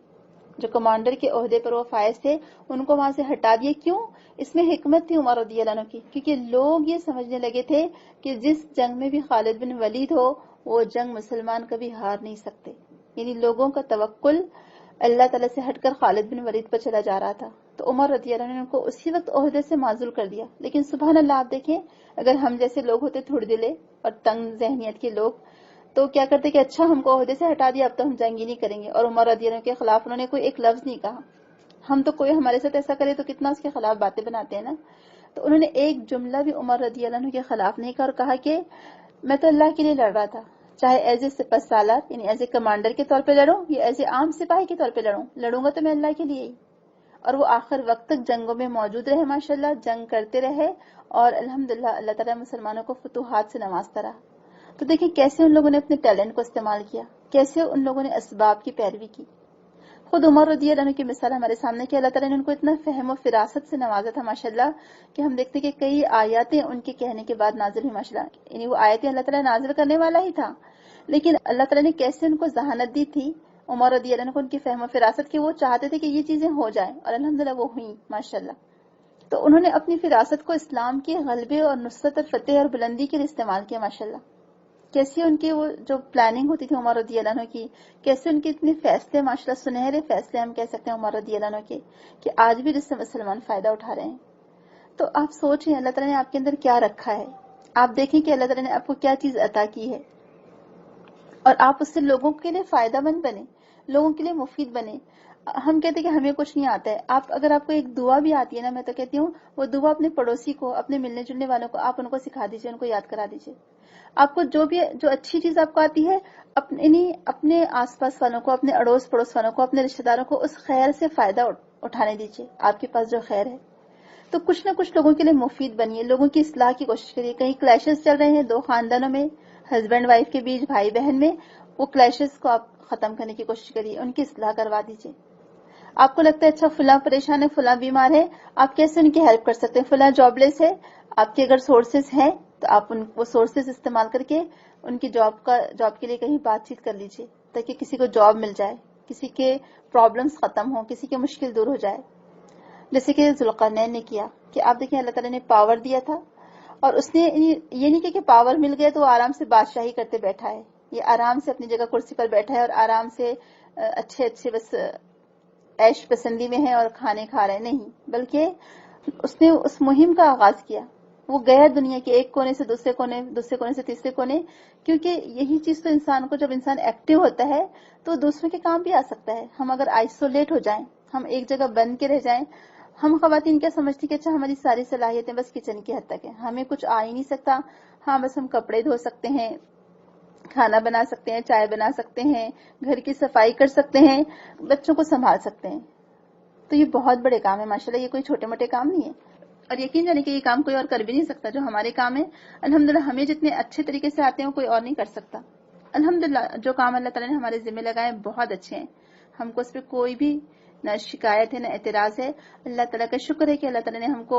جو کمانڈر کے عہدے پر وہ فائز تھے ان کو وہاں سے ہٹا دیا. کیوں؟ اس میں حکمت تھی عمر رضی اللہ عنہ کی، کیونکہ لوگ یہ سمجھنے لگے تھے کہ جس جنگ میں بھی خالد بن ولید ہو وہ جنگ مسلمان کبھی ہار نہیں سکتے. یعنی لوگوں کا توکل اللہ تعالیٰ سے ہٹ کر خالد بن ولید پر چلا جا رہا تھا. تو عمر رضی اللہ عنہ نے ان کو اسی وقت عہدے سے معزول کر دیا. لیکن سبحان اللہ آپ دیکھیں اگر ہم جیسے لوگ ہوتے تھوڑے دلے اور تنگ ذہنیت کے لوگ تو کیا کرتے کہ اچھا ہم کو عہدے سے ہٹا دیا اب تو ہم جنگ ہی نہیں کریں گے. اور عمر رضی اللہ عنہ کے خلاف انہوں نے کوئی ایک لفظ نہیں کہا. ہم تو کوئی ہمارے ساتھ ایسا کرے تو کتنا اس کے خلاف باتیں بناتے ہیں نا. تو انہوں نے ایک جملہ بھی عمر رضی اللہ عنہ کے خلاف نہیں کہا اور کہا کہ میں تو اللہ کے لیے لڑ رہا تھا، چاہے ایز اے سپہ سالار یعنی ایز اے کمانڈر کے طور پہ لڑوں یا ایز اے عام سپاہی کے طور پہ لڑوں گا تو میں اللہ کے لیے ہی. اور وہ آخر وقت تک جنگوں میں موجود رہے ماشاءاللہ، جنگ کرتے رہے اور الحمدللہ اللہ تعالیٰ مسلمانوں کو فتوحات سے نوازتا رہا. تو دیکھیں کیسے ان لوگوں نے اپنے ٹیلنٹ کو استعمال کیا، کیسے ان لوگوں نے اسباب کی پیروی کی. خود عمر رضی اللہ عنہ کی مثال ہمارے سامنے کہ اللہ تعالیٰ نے ان کو اتنا فہم و فراست سے نوازا تھا ماشاءاللہ کہ ہم دیکھتے کہ کئی آیاتیں ان کے کہنے کے بعد نازل ہوئی ماشاءاللہ. یعنی وہ آیتیں اللہ تعالیٰ نازل کرنے والا ہی تھا، لیکن اللہ تعالیٰ نے کیسے ان کو ذہانت دی تھی عمر رضی اللہ عنہ کو، ان کی فہم و فراست کہ وہ چاہتے تھے کہ یہ چیزیں ہو جائیں اور الحمدللہ وہ ہوئیں ماشاءاللہ. تو انہوں نے اپنی فراست کو اسلام کے غلبے اور نصرت اور فتح اور بلندی کے لیے استعمال کیا ماشاءاللہ. کیسے ان کی وہ جو پلاننگ ہوتی تھی عمر رضی اللہ عنہ کی، کیسے ان کے اتنے فیصلے ماشاءاللہ سنہرے فیصلے ہم کہہ سکتے ہیں عمر رضی اللہ عنہ کے کہ آج بھی جس سے مسلمان فائدہ اٹھا رہے ہیں. تو آپ سوچیں اللہ تعالیٰ نے آپ کے اندر کیا رکھا ہے، آپ دیکھیں کہ اللہ تعالیٰ نے آپ کو کیا چیز عطا کی ہے اور آپ اس سے لوگوں کے لیے فائدہ مند بنے، لوگوں کے لیے مفید بنے. ہم کہتے ہیں کہ ہمیں کچھ نہیں آتا ہے، اگر آپ کو ایک دعا بھی آتی ہے نا، میں تو کہتی ہوں وہ دعا اپنے پڑوسی کو، اپنے ملنے جلنے والوں کو آپ ان کو سکھا دیجئے، ان کو یاد کرا دیجئے. آپ کو جو اچھی چیز آپ کو آتی ہے اپنے آس پاس والوں کو، اپنے اڑوس پڑوس والوں کو، اپنے رشتہ داروں کو اس خیر سے فائدہ اٹھانے دیجئے. آپ کے پاس جو خیر ہے تو کچھ نہ کچھ لوگوں کے لیے مفید بنیے، لوگوں کی اصلاح کی کوشش کریے. کہیں کلیشز چل رہے ہیں دو خاندانوں میں، ہسبینڈ وائف کے بیچ، بھائی بہن میں، وہ کلیشز کو آپ ختم کرنے کی کوشش کریے، ان کی اصلاح کروا دیجئے. آپ کو لگتا ہے اچھا فلاں پریشان ہے، فلاں بیمار ہے، آپ کیسے ان کی ہیلپ کر سکتے ہیں؟ فلاں جاب لیس ہے، آپ کے اگر سورسز ہیں تو آپ وہ سورسز استعمال کر کے ان کی جاب کے لیے کہیں بات چیت کر لیجئے تاکہ کسی کو جاب مل جائے، کسی کے پرابلمز ختم ہوں، کسی کی مشکل دور ہو جائے. جیسے کہ ذوالقرنین نے کیا کہ آپ دیکھیں اللہ تعالیٰ نے پاور دیا تھا اور اس نے یہ نہیں کہ پاور مل گیا تو وہ آرام سے بادشاہی کرتے بیٹھا ہے، یہ آرام سے اپنی جگہ کرسی پر بیٹھا ہے اور آرام سے اچھے اچھے بس عیش پسندی میں ہے اور کھانے کھا رہے، نہیں، بلکہ اس نے اس مہم کا آغاز کیا. وہ گیا دنیا کے ایک کونے سے دوسرے کونے، دوسرے کونے سے تیسرے کونے، کیونکہ یہی چیز تو انسان کو، جب انسان ایکٹیو ہوتا ہے تو دوسروں کے کام بھی آ سکتا ہے. ہم اگر آئسولیٹ ہو جائیں، ہم ایک جگہ بند کے رہ جائیں، ہم خواتین کیا سمجھتی کہ اچھا ہماری ساری صلاحیتیں بس کچن کی حد تک ہیں، ہمیں کچھ آ ہی نہیں سکتا. ہاں بس ہم کپڑے دھو سکتے ہیں، کھانا بنا سکتے ہیں، چائے بنا سکتے ہیں، گھر کی صفائی کر سکتے ہیں، بچوں کو سنبھال سکتے ہیں. تو یہ بہت بڑے کام ہے ماشاءاللہ، یہ کوئی چھوٹے موٹے کام نہیں ہے. اور یقین جانے کہ یہ کام کوئی اور کر بھی نہیں سکتا. جو ہمارے کام ہے الحمدللہ ہمیں جتنے اچھے طریقے سے آتے ہیں وہ کوئی اور نہیں کر سکتا. الحمدللہ جو کام اللہ تعالیٰ نے ہمارے ذمہ لگائے بہت اچھے ہیں، ہم کو اس پہ کوئی بھی نہ شکایت ہے نہ اعتراض ہے. اللہ تعالیٰ کا شکر ہے کہ اللہ تعالیٰ نے ہم کو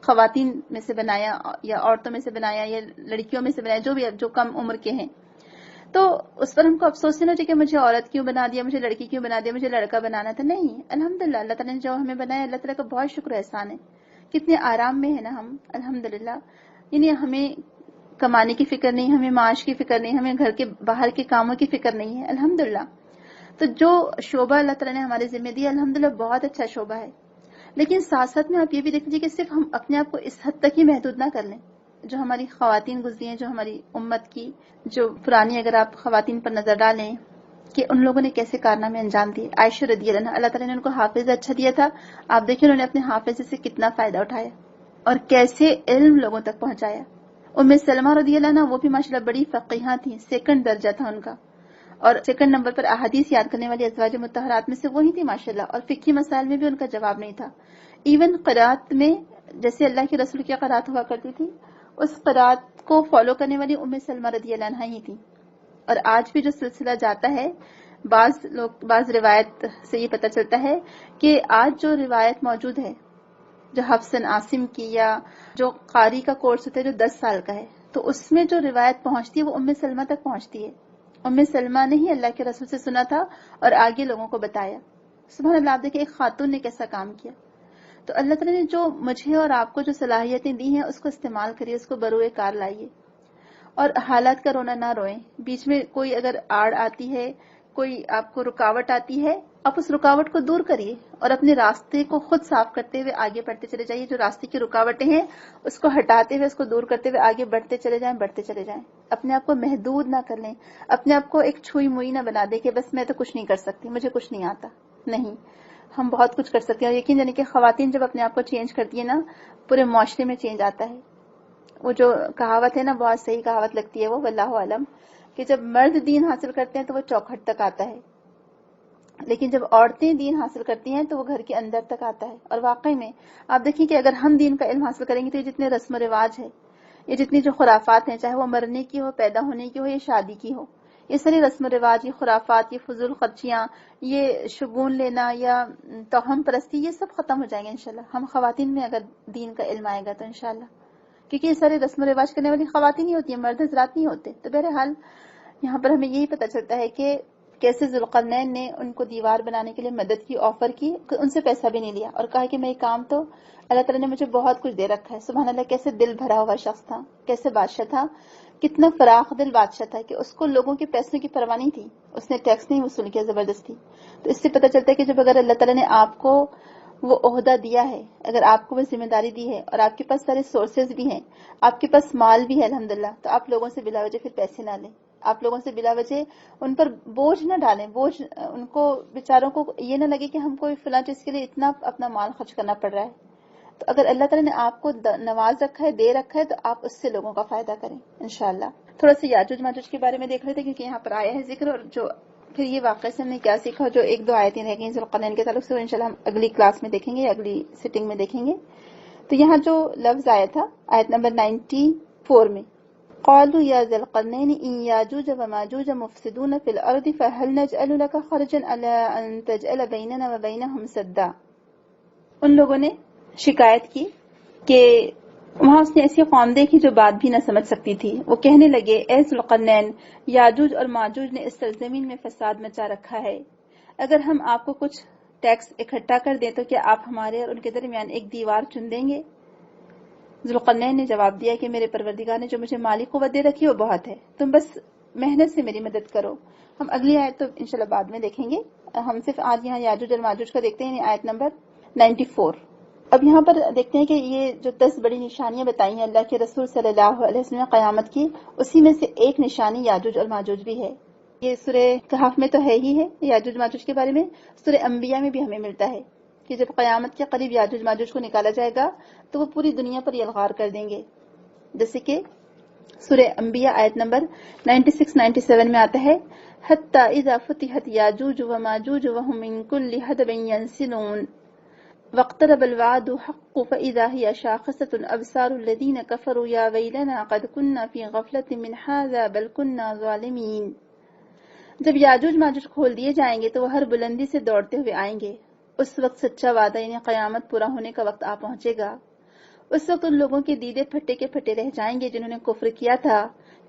خواتین میں سے بنایا یا عورتوں میں سے بنایا یا لڑکیوں میں سے بنایا، جو بھی جو کم عمر کے ہیں. تو اس پر ہم کو افسوس نہیں ہوتا کہ مجھے عورت کیوں بنا دیا، مجھے لڑکی کیوں بنا دیا، مجھے لڑکا بنانا تھا. نہیں، الحمدللہ اللہ تعالیٰ نے جو ہمیں بنایا، اللہ تعالیٰ کا بہت شکر احسان ہے. کتنے آرام میں ہے نا ہم الحمدللہ. یعنی ہمیں کمانے کی فکر نہیں، ہمیں معاش کی فکر نہیں، ہمیں گھر کے باہر کے کاموں کی فکر نہیں ہے الحمدللہ. تو جو شعبہ اللہ تعالیٰ نے ہمارے ذمہ دیا الحمدللہ بہت اچھا شعبہ ہے. لیکن ساتھ ساتھ میں آپ یہ بھی دیکھ لیجیے کہ صرف ہم اپنے آپ کو اس حد تک ہی محدود نہ کر لیں. جو ہماری خواتین گزری ہیں، جو ہماری امت کی جو پرانی، اگر آپ خواتین پر نظر ڈالیں کہ ان لوگوں نے کیسے کارنامے انجام دیے. عائشہ رضی اللہ عنہا، اللہ تعالیٰ نے ان کو حافظ اچھا دیا تھا، آپ دیکھیں انہوں نے اپنے حافظ سے کتنا فائدہ اٹھایا اور کیسے علم لوگوں تک پہنچایا. ام سلمہ رضی اللہ عنہا وہ بھی ماشاءاللہ بڑی فقیہہ تھیں، سیکنڈ درجہ تھا ان کا، اور سیکنڈ نمبر پر احادیث یاد کرنے والی ازواج مطہرات میں سے وہی تھی ماشاءاللہ. اور فقہی مسائل میں بھی ان کا جواب نہیں تھا. ایون قرات میں جیسے اللہ کے رسول کی قرات ہوا کرتی تھی، اس قرات کو فالو کرنے والی ام سلمہ رضی اللہ عنہا ہی تھی. اور آج بھی جو سلسلہ جاتا ہے، بعض روایت سے یہ پتہ چلتا ہے کہ آج جو روایت موجود ہے جو حفص عاصم کی یا جو قاری کا کورس ہوتا ہے جو 10 سال کا ہے، تو اس میں جو روایت پہنچتی ہے وہ ام سلمہ تک پہنچتی ہے. ام سلمہ نے ہی اللہ کے رسول سے سنا تھا اور آگے لوگوں کو بتایا. سبحان اللہ، آپ دیکھیں ایک خاتون نے کیسا کام کیا. تو اللہ تعالیٰ نے جو مجھے اور آپ کو جو صلاحیتیں دی ہیں اس کو استعمال کریے، اس کو بروئے کار لائیے اور حالات کا رونا نہ روئیں. بیچ میں کوئی اگر آڑ آتی ہے، کوئی آپ کو رکاوٹ آتی ہے، آپ اس رکاوٹ کو دور کریے اور اپنے راستے کو خود صاف کرتے ہوئے آگے بڑھتے چلے جائیے. جو راستے کی رکاوٹیں ہیں اس کو ہٹاتے ہوئے، اس کو دور کرتے ہوئے آگے بڑھتے چلے جائیں، بڑھتے چلے جائیں. اپنے آپ کو محدود نہ کر لیں، اپنے آپ کو ایک چھوئی موئی نہ بنا دیں کہ بس میں تو کچھ نہیں کر سکتی، مجھے کچھ نہیں آتا. نہیں، ہم بہت کچھ کر سکتے ہیں. اور یقین جانے کہ خواتین جب اپنے آپ کو چینج کرتی ہیں نا، پورے معاشرے میں چینج آتا ہے. وہ جو کہاوت ہے نا، بہت صحیح کہاوت لگتی ہے وہ، واللہ عالم، کہ جب مرد دین حاصل کرتے ہیں تو وہ چوکھٹ تک آتا ہے، لیکن جب عورتیں دین حاصل کرتی ہیں تو وہ گھر کے اندر تک آتا ہے. اور واقعی میں آپ دیکھیں کہ اگر ہم دین کا علم حاصل کریں گے تو یہ جتنے رسم و رواج ہے، یہ جتنی جو خرافات ہیں، چاہے وہ مرنے کی ہو، پیدا ہونے کی ہو یا شادی کی ہو، یہ ساری رسم و رواج، یہ خرافات، یہ فضول خرچیاں، یہ شگون لینا یا توہم پرستی، یہ سب ختم ہو جائیں گے انشاءاللہ. ہم خواتین میں اگر دین کا علم آئے گا تو انشاءاللہ، کیونکہ یہ سارے رسم و رواج کرنے والی خواتین ہی ہوتی ہیں، مرد حضرات نہیں ہوتے. تو بہرحال یہاں پر ہمیں یہی پتہ چلتا ہے کہ کیسے ذوالقرنین نے ان کو دیوار بنانے کے لیے مدد کی، آفر کی، ان سے پیسہ بھی نہیں لیا اور کہا کہ میں یہ کام تو اللہ تعالیٰ نے مجھے بہت کچھ دے رکھا ہے. سبحان اللہ، کیسے دل بھرا ہوا شخص تھا، کیسے بادشاہ تھا، کتنا فراخ دل بادشاہ تھا کہ اس کو لوگوں کے پیسوں کی پرواہ نہیں تھی. اس نے ٹیکس نہیں وصول کیا زبردستی. تو اس سے پتہ چلتا ہے کہ جب اگر اللہ تعالیٰ نے آپ کو وہ عہدہ دیا ہے، اگر آپ کو وہ ذمہ داری دی ہے اور آپ کے پاس سارے سورسز بھی ہیں، آپ کے پاس مال بھی ہے الحمدللہ، تو آپ لوگوں سے بلا وجہ پھر پیسے نہ لیں. آپ لوگوں سے بلا وجہ ان پر بوجھ نہ ڈالیں. بوجھ ان کو بیچاروں کو یہ نہ لگے کہ ہم کو فلاں چیز کے لیے اتنا اپنا مال خرچ کرنا پڑ رہا ہے. تو اگر اللہ تعالیٰ نے آپ کو نواز رکھا ہے، دے رکھا ہے، تو آپ اس سے لوگوں کا فائدہ کریں انشاءاللہ. تھوڑا سا یاجوج ماجوج کے بارے میں دیکھ رہے تھے کیونکہ یہاں پر آیا ہے ذکر، اور جو پھر یہ واقعہ سے ہم نے کیا سیکھا، جو ایک دو آیتیں رہ گئی ذوالقرنین کے تعلق سے، وہ انشاءاللہ ہم اگلی کلاس میں دیکھیں گے، اگلی سٹنگ میں دیکھیں گے. تو یہاں جو لفظ آیا تھا آیت نمبر 94 میں، قالوا یا ذا القرنین ان یاجوج وماجوج مفسدون فی الارض فهل نجعل لك خرجا على ان تجعل بیننا وبینہم سدا. ان لوگوں نے شکایت کی کہ وہاں اس نے ایسی قوم دیکھی جو بات بھی نہ سمجھ سکتی تھی. وہ کہنے لگے، اے ذوالقرنین، یاجوج اور ماجوج نے اس سرزمین میں فساد مچا رکھا ہے، اگر ہم آپ کو کچھ ٹیکس اکٹھا کر دیں تو کیا آپ ہمارے اور ان کے درمیان ایک دیوار چن دیں گے؟ ذوالقرنین نے جواب دیا کہ میرے پروردگار نے جو مجھے مالی قوت دے رکھی وہ بہت ہے، تم بس محنت سے میری مدد کرو۔ ہم اگلی آیت تو انشاءاللہ بعد میں دیکھیں گے، ہم صرف آج یہاں یاجوج اور ماجوج کا دیکھتے ہیں، یعنی آیت نمبر 94۔ اب یہاں پر دیکھتے ہیں کہ یہ جو 10 بڑی نشانیاں بتائی ہیں اللہ کے رسول صلی اللہ علیہ وسلم نے قیامت کی، اسی میں سے ایک نشانی یاجوج اور ماجوج بھی ہے۔ یہ سورہ کہف میں تو ہے ہی ہے یاجوج ماجوج کے بارے میں، سورہ انبیاء میں بھی ہمیں ملتا ہے کہ جب قیامت کے قریب یاجوج ماجوج کو نکالا جائے گا تو وہ پوری دنیا پر یلغار کر دیں گے، جیسے کہ سورہ انبیاء آیت نمبر 96-97 میں آتا ہے حتی اذا فتحت یاجوج وماجوج وهم من كل حدب ينسلون واقترب الوعد حق فإذا هي شاخصة أبصار الذين كفروا يا ويلنا قد كنا في غفلة من هذا بل كنا ظالمين۔ جب یاجوج ماجوج کھول دیے جائیں گے تو وہ ہر بلندی سے دوڑتے ہوئے آئیں گے، اس وقت سچا وعدہ یعنی قیامت پورا ہونے کا وقت آ پہنچے گا۔ اس وقت ان لوگوں کے دیدے پھٹے کے پھٹے رہ جائیں گے جنہوں نے کفر کیا تھا،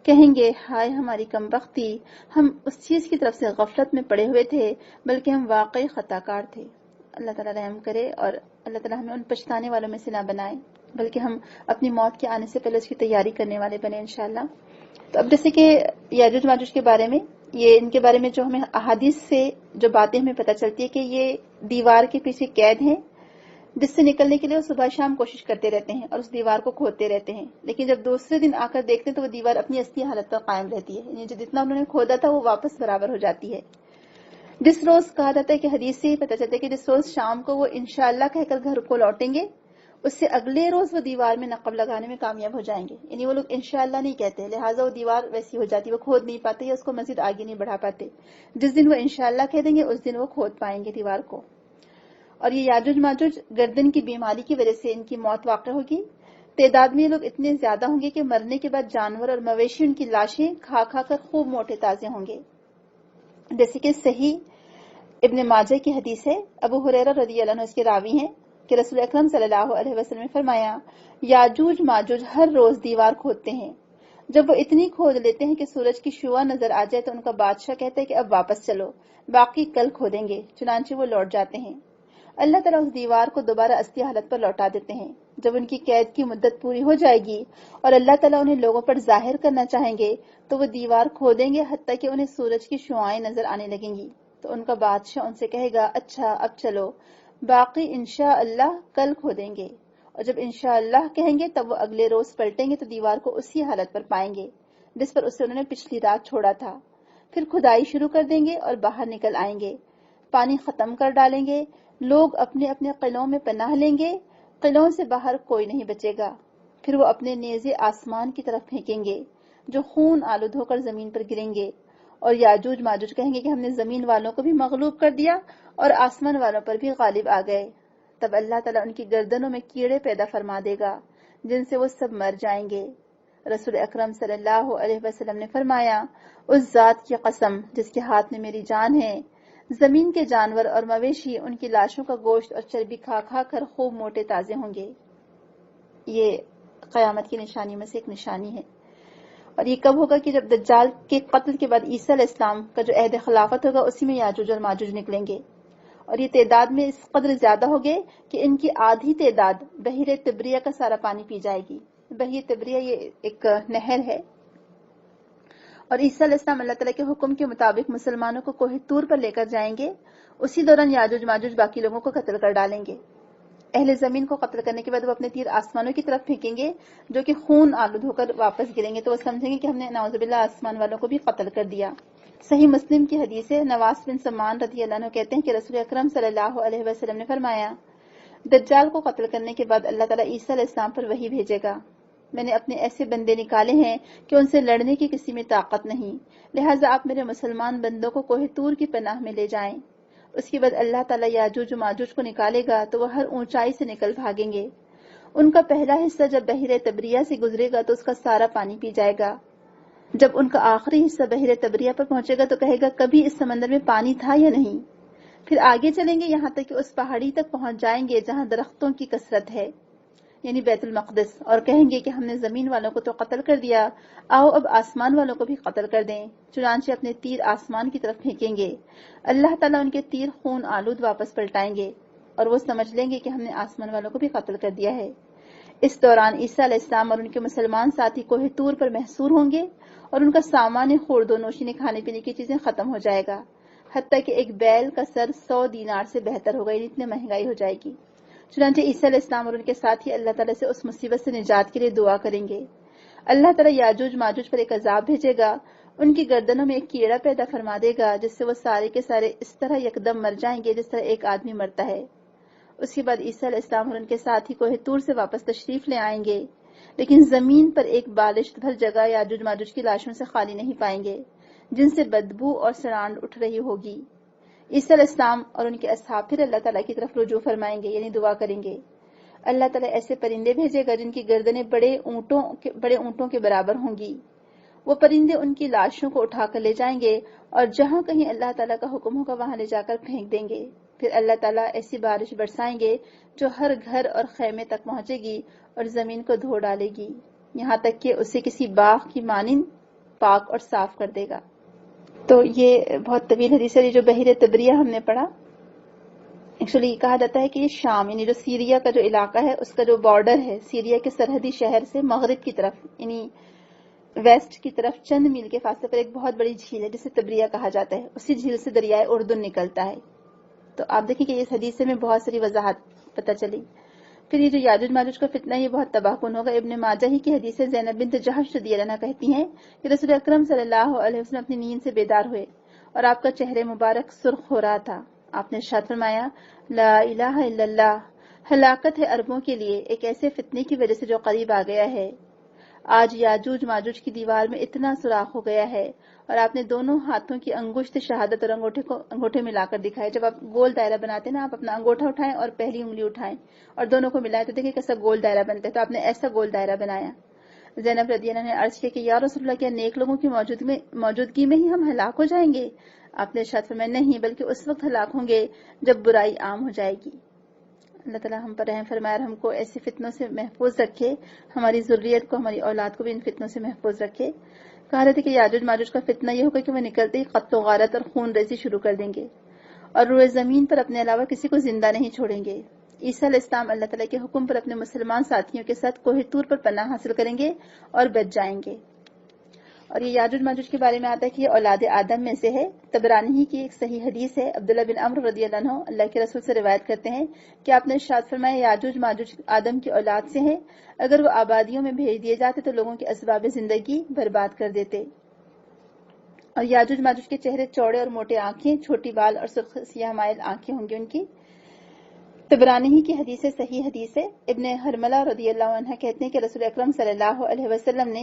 کہیں گے ہائے ہماری کم بختی، ہم اس چیز کی طرف سے غفلت میں پڑے ہوئے تھے بلکہ ہم واقعی خطا کار تھے۔ اللہ تعالیٰ رحم کرے اور اللہ تعالیٰ ہمیں ان پچھتانے والوں میں سے نہ بنائے، بلکہ ہم اپنی موت کے آنے سے پہلے اس کی تیاری کرنے والے بنے انشاءاللہ۔ تو اب جیسے کہ یاجوج ماجوج کے بارے میں، یہ ان کے بارے میں جو ہمیں احادیث سے جو باتیں ہمیں پتہ چلتی ہے کہ یہ دیوار کے پیچھے قید ہیں جس سے نکلنے کے لیے وہ صبح شام کوشش کرتے رہتے ہیں اور اس دیوار کو کھودتے رہتے ہیں، لیکن جب دوسرے دن آ کر دیکھتے ہیں تو وہ دیوار اپنی اصلی حالت پر قائم رہتی ہے، یعنی جتنا انہوں نے کھودا تھا وہ واپس برابر ہو جاتی ہے۔ جس روز کہا جاتا ہے کہ حدیث سے ہی پتہ چلتا ہے کہ جس روز شام کو وہ انشاءاللہ کہہ کر گھر کو لوٹیں گے، اس سے اگلے روز وہ دیوار میں نقب لگانے میں کامیاب ہو جائیں گے، یعنی وہ لوگ انشاءاللہ نہیں کہتے، لہٰذا وہ دیوار ویسی ہو جاتی، وہ کھود نہیں پاتے یا اس کو مزید آگے نہیں بڑھا پاتے۔ جس دن وہ انشاءاللہ کہہ دیں گے اس دن وہ کھود پائیں گے دیوار کو۔ اور یہ یاجوج ماجوج گردن کی بیماری کی وجہ سے ان کی موت واقع ہوگی۔ تعداد میں یہ لوگ اتنے زیادہ ہوں گے کہ مرنے کے بعد جانور اور مویشی ان کی لاشیں کھا کھا کر خوب موٹے تازے ہوں گے، جیسے کہ صحیح ابن ماجہ کی حدیث ہے، ابو ہریرہ رضی اللہ عنہ اس کے راوی ہیں کہ رسول اکرم صلی اللہ علیہ وسلم نے فرمایا یاجوج ماجوج ہر روز دیوار کھودتے ہیں، جب وہ اتنی کھود لیتے ہیں کہ سورج کی شعاع نظر آ جائے تو ان کا بادشاہ کہتا ہے کہ اب واپس چلو، باقی کل کھودیں گے، چنانچہ وہ لوٹ جاتے ہیں۔ اللہ تعالیٰ اس دیوار کو دوبارہ اصلی حالت پر لوٹا دیتے ہیں جب ان کی قید کی مدت پوری ہو جائے گی اور اللہ تعالیٰ انہیں لوگوں پر ظاہر کرنا چاہیں گے تو وہ دیوار کھودیں گے حتیٰ کہ انہیں سورج کی شعاعیں نظر آنے لگیں گی، تو ان کا بادشاہ ان سے کہے گا اچھا اب چلو، باقی انشاءاللہ کل کھودیں گے، اور جب انشاءاللہ کہیں گے تب وہ اگلے روز پلٹیں گے تو دیوار کو اسی حالت پر پائیں گے جس پر اسے انہوں نے پچھلی رات چھوڑا تھا، پھر کھدائی شروع کر دیں گے اور باہر نکل آئیں گے، پانی ختم کر ڈالیں گے، لوگ اپنے اپنے قلعوں میں پناہ لیں گے، قلعوں سے باہر کوئی نہیں بچے گا، پھر وہ اپنے نیزے آسمان کی طرف پھینکیں گے جو خون آلود ہو کر زمین پر گریں گے، اور یاجوج ماجوج کہیں گے کہ ہم نے زمین والوں کو بھی مغلوب کر دیا اور آسمان والوں پر بھی غالب آ گئے، تب اللہ تعالیٰ ان کی گردنوں میں کیڑے پیدا فرما دے گا جن سے وہ سب مر جائیں گے۔ رسول اکرم صلی اللہ علیہ وسلم نے فرمایا اس ذات کی قسم جس کے ہاتھ میں میری جان ہے، زمین کے جانور اور مویشی ان کی لاشوں کا گوشت اور چربی کھا کھا کر خوب موٹے تازے ہوں گے۔ یہ قیامت کی نشانی میں سے ایک نشانی ہے، اور یہ کب ہوگا کہ جب دجال کے قتل کے بعد عیسیٰ علیہ السلام کا جو عہد خلافت ہوگا اسی میں یاجوج اور ماجوج نکلیں گے، اور یہ تعداد میں اس قدر زیادہ ہوگے کہ ان کی آدھی تعداد بحیرہ تبریہ کا سارا پانی پی جائے گی۔ بحیرہ تبریہ یہ ایک نہر ہے، اور عیسیٰ علیہ السلام اللہ تعالیٰ کے حکم کے مطابق مسلمانوں کو کوہ طور پر لے کر جائیں گے، اسی دوران یاجوج ماجوج باقی لوگوں کو قتل کر ڈالیں گے۔ اہل زمین کو قتل کرنے کے بعد وہ اپنے تیر آسمانوں کی طرف پھینکیں گے جو کہ خون آلود ہو کر واپس گریں گے، تو وہ سمجھیں گے کہ ہم نے نعوذ باللہ آسمان والوں کو بھی قتل کر دیا۔ صحیح مسلم کی حدیث ہے، نواس بن سمان رضی اللہ عنہ کہتے ہیں کہ رسول اکرم صلی اللہ علیہ وسلم نے فرمایا دجال کو قتل کرنے کے بعد اللہ تعالیٰ عیسیٰ علیہ السلام پر وحی بھیجے گا، میں نے اپنے ایسے بندے نکالے ہیں کہ ان سے لڑنے کی کسی میں طاقت نہیں، لہٰذا آپ میرے مسلمان بندوں کو کوہ طور کی پناہ میں لے جائیں۔ اس کے بعد اللہ تعالیٰ یاجوج و ماجوج کو نکالے گا تو وہ ہر اونچائی سے نکل بھاگیں گے، ان کا پہلا حصہ جب بحیرہ تبریہ سے گزرے گا تو اس کا سارا پانی پی جائے گا، جب ان کا آخری حصہ بحیرہ تبریہ پر پہنچے گا تو کہے گا کبھی اس سمندر میں پانی تھا یا نہیں، پھر آگے چلیں گے یہاں تک کہ اس پہاڑی تک پہنچ جائیں گے جہاں درختوں کی کثرت ہے، یعنی بیت المقدس، اور کہیں گے کہ ہم نے زمین والوں کو تو قتل کر دیا، آؤ اب آسمان والوں کو بھی قتل کر دیں، چنانچہ اپنے تیر آسمان کی طرف پھینکیں گے، اللہ تعالیٰ ان کے تیر خون آلود واپس پلٹائیں گے اور وہ سمجھ لیں گے کہ ہم نے آسمان والوں کو بھی قتل کر دیا ہے۔ اس دوران عیسیٰ علیہ السلام اور ان کے مسلمان ساتھی کوہ طور پر محصور ہوں گے اور ان کا سامان خورد و نوشی کھانے پینے کی چیزیں ختم ہو جائے گا، حتیٰ کہ ایک بیل کا سر 100 دینار سے بہتر ہوگا، یعنی اتنی مہنگائی ہو جائے گی۔ چنانچہ عیسیٰ علیہ السلام اور ان کے ساتھی اللہ تعالیٰ سے اس مصیبت سے نجات کے لیے دعا کریں گے۔ اللہ تعالیٰ یاجوج ماجوج پر ایک عذاب بھیجے گا، ان کی گردنوں میں ایک کیڑا پیدا فرما دے گا جس سے وہ سارے کے سارے اس طرح یکدم مر جائیں گے جس طرح ایک آدمی مرتا ہے۔ اس کے بعد عیسیٰ علیہ السلام اور ان کے ساتھی کوہ طور سے واپس تشریف لے آئیں گے، لیکن زمین پر ایک بالشت بھر جگہ یاجوج ماجوج کی لاشوں سے خالی نہیں پائیں گے جن سے بدبو اور سڑانڈ اٹھ رہی ہوگی۔ عیسیٰ علیہ السلام اور ان کے اصحاب پھر اللہ تعالیٰ کی طرف رجوع فرمائیں گے، یعنی دعا کریں گے۔ اللہ تعالیٰ ایسے پرندے بھیجے گا جن کی گردنیں بڑے اونٹوں کے برابر ہوں گی۔ وہ پرندے ان کی لاشوں کو اٹھا کر لے جائیں گے اور جہاں کہیں اللہ تعالیٰ کا حکم ہوگا وہاں لے جا کر پھینک دیں گے۔ پھر اللہ تعالیٰ ایسی بارش برسائیں گے جو ہر گھر اور خیمے تک پہنچے گی اور زمین کو دھو ڈالے گی، یہاں تک کہ اسے کسی باغ کی مانند پاک اور صاف کر دے گا۔ تو یہ بہت طویل حدیث ہے جو بحیرہ تبریہ ہم نے پڑھا۔ ایکچولی کہا جاتا ہے کہ یہ شام یعنی جو سیریا کا جو علاقہ ہے اس کا جو بارڈر ہے سیریا کے سرحدی شہر سے مغرب کی طرف یعنی ویسٹ کی طرف چند میل کے فاصلے پر ایک بہت بڑی جھیل ہے جسے تبریہ کہا جاتا ہے، اسی جھیل سے دریائے اردن نکلتا ہے۔ تو آپ دیکھیں کہ اس حدیث سے میں بہت ساری وضاحت پتہ چلی۔ پھر یہ جو یاجوج ماجوج کا فتنہ یہ بہت تباہ کن ہوگا۔ ابن ماجہ ہی کی حدیث سے زینب بنت جحش رضی اللہ عنہا کہتی ہیں کہ رسول اکرم صلی اللہ علیہ وسلم اپنی نیند سے بیدار ہوئے اور آپ کا چہرے مبارک سرخ ہو رہا تھا۔ آپ نے ارشاد فرمایا، لا الہ الا اللہ، ہلاکت ہے عربوں کے لیے ایک ایسے فتنے کی وجہ سے جو قریب آ گیا ہے۔ آج یاجوج ماجوج کی دیوار میں اتنا سوراخ ہو گیا ہے، اور آپ نے دونوں ہاتھوں کی انگشت شہادت اور انگوٹھے ملا کر دکھائے۔ جب آپ گول دائرہ بناتے ہیں نا، آپ اپنا انگوٹھا اٹھائیں اور پہلی انگلی اٹھائیں اور دونوں کو ملائیں تو دیکھیں کیسا گول دائرہ بنتا ہے، تو آپ نے ایسا گول دائرہ بنایا۔ زینب رضی اللہ عنہا نے عرض کیا کہ یا رسول اللہ، کیا نیک لوگوں کی موجودگی میں ہی ہم ہلاک ہو جائیں گے؟ آپ نے ارشاد فرمایا، نہیں، بلکہ اس وقت ہلاک ہوں گے جب برائی عام ہو جائے گی۔ اللہ تعالیٰ ہم پر رحم فرمائے اور ہم کو ایسے فتنوں سے محفوظ رکھے، ہماری ذریت کو، ہماری اولاد کو بھی ان فتنوں سے محفوظ رکھے۔ کہا رہے تھے کہ یاجوج ماجوج کا فتنہ یہ ہوگا کہ وہ نکلتے ہی قتل و غارت اور خون ریزی شروع کر دیں گے اور روئے زمین پر اپنے علاوہ کسی کو زندہ نہیں چھوڑیں گے۔ عیسیٰ علیہ السلام اللہ تعالیٰ کے حکم پر اپنے مسلمان ساتھیوں کے ساتھ کوہ طور پر پناہ حاصل کریں گے اور بچ جائیں گے۔ اور یہ یاجوج ماجوج کے بارے میں آتا ہے کہ یہ اولاد آدم میں سے ہے۔ طبرانی ہی کی ایک صحیح حدیث ہے، عبداللہ بن عمرو رضی اللہ عنہ اللہ کے رسول سے روایت کرتے ہیں کہ آپ نے ارشاد فرمایا، یاجوج ماجوج آدم کی اولاد سے ہیں، اگر وہ آبادیوں میں بھیج دیے جاتے تو لوگوں کے اسباب زندگی برباد کر دیتے۔ اور یاجوج ماجوج کے چہرے چوڑے اور موٹے آنکھیں، چھوٹی بال اور سرخ سیاہ مائل آنکھیں ہوں گی ان کی۔ طبرانی ہی کی حدیث صحیح حدیث ہے۔ ابن حرملہ رضی اللہ عنہ کہتے ہیں کہ رسول اکرم صلی اللہ علیہ وسلم نے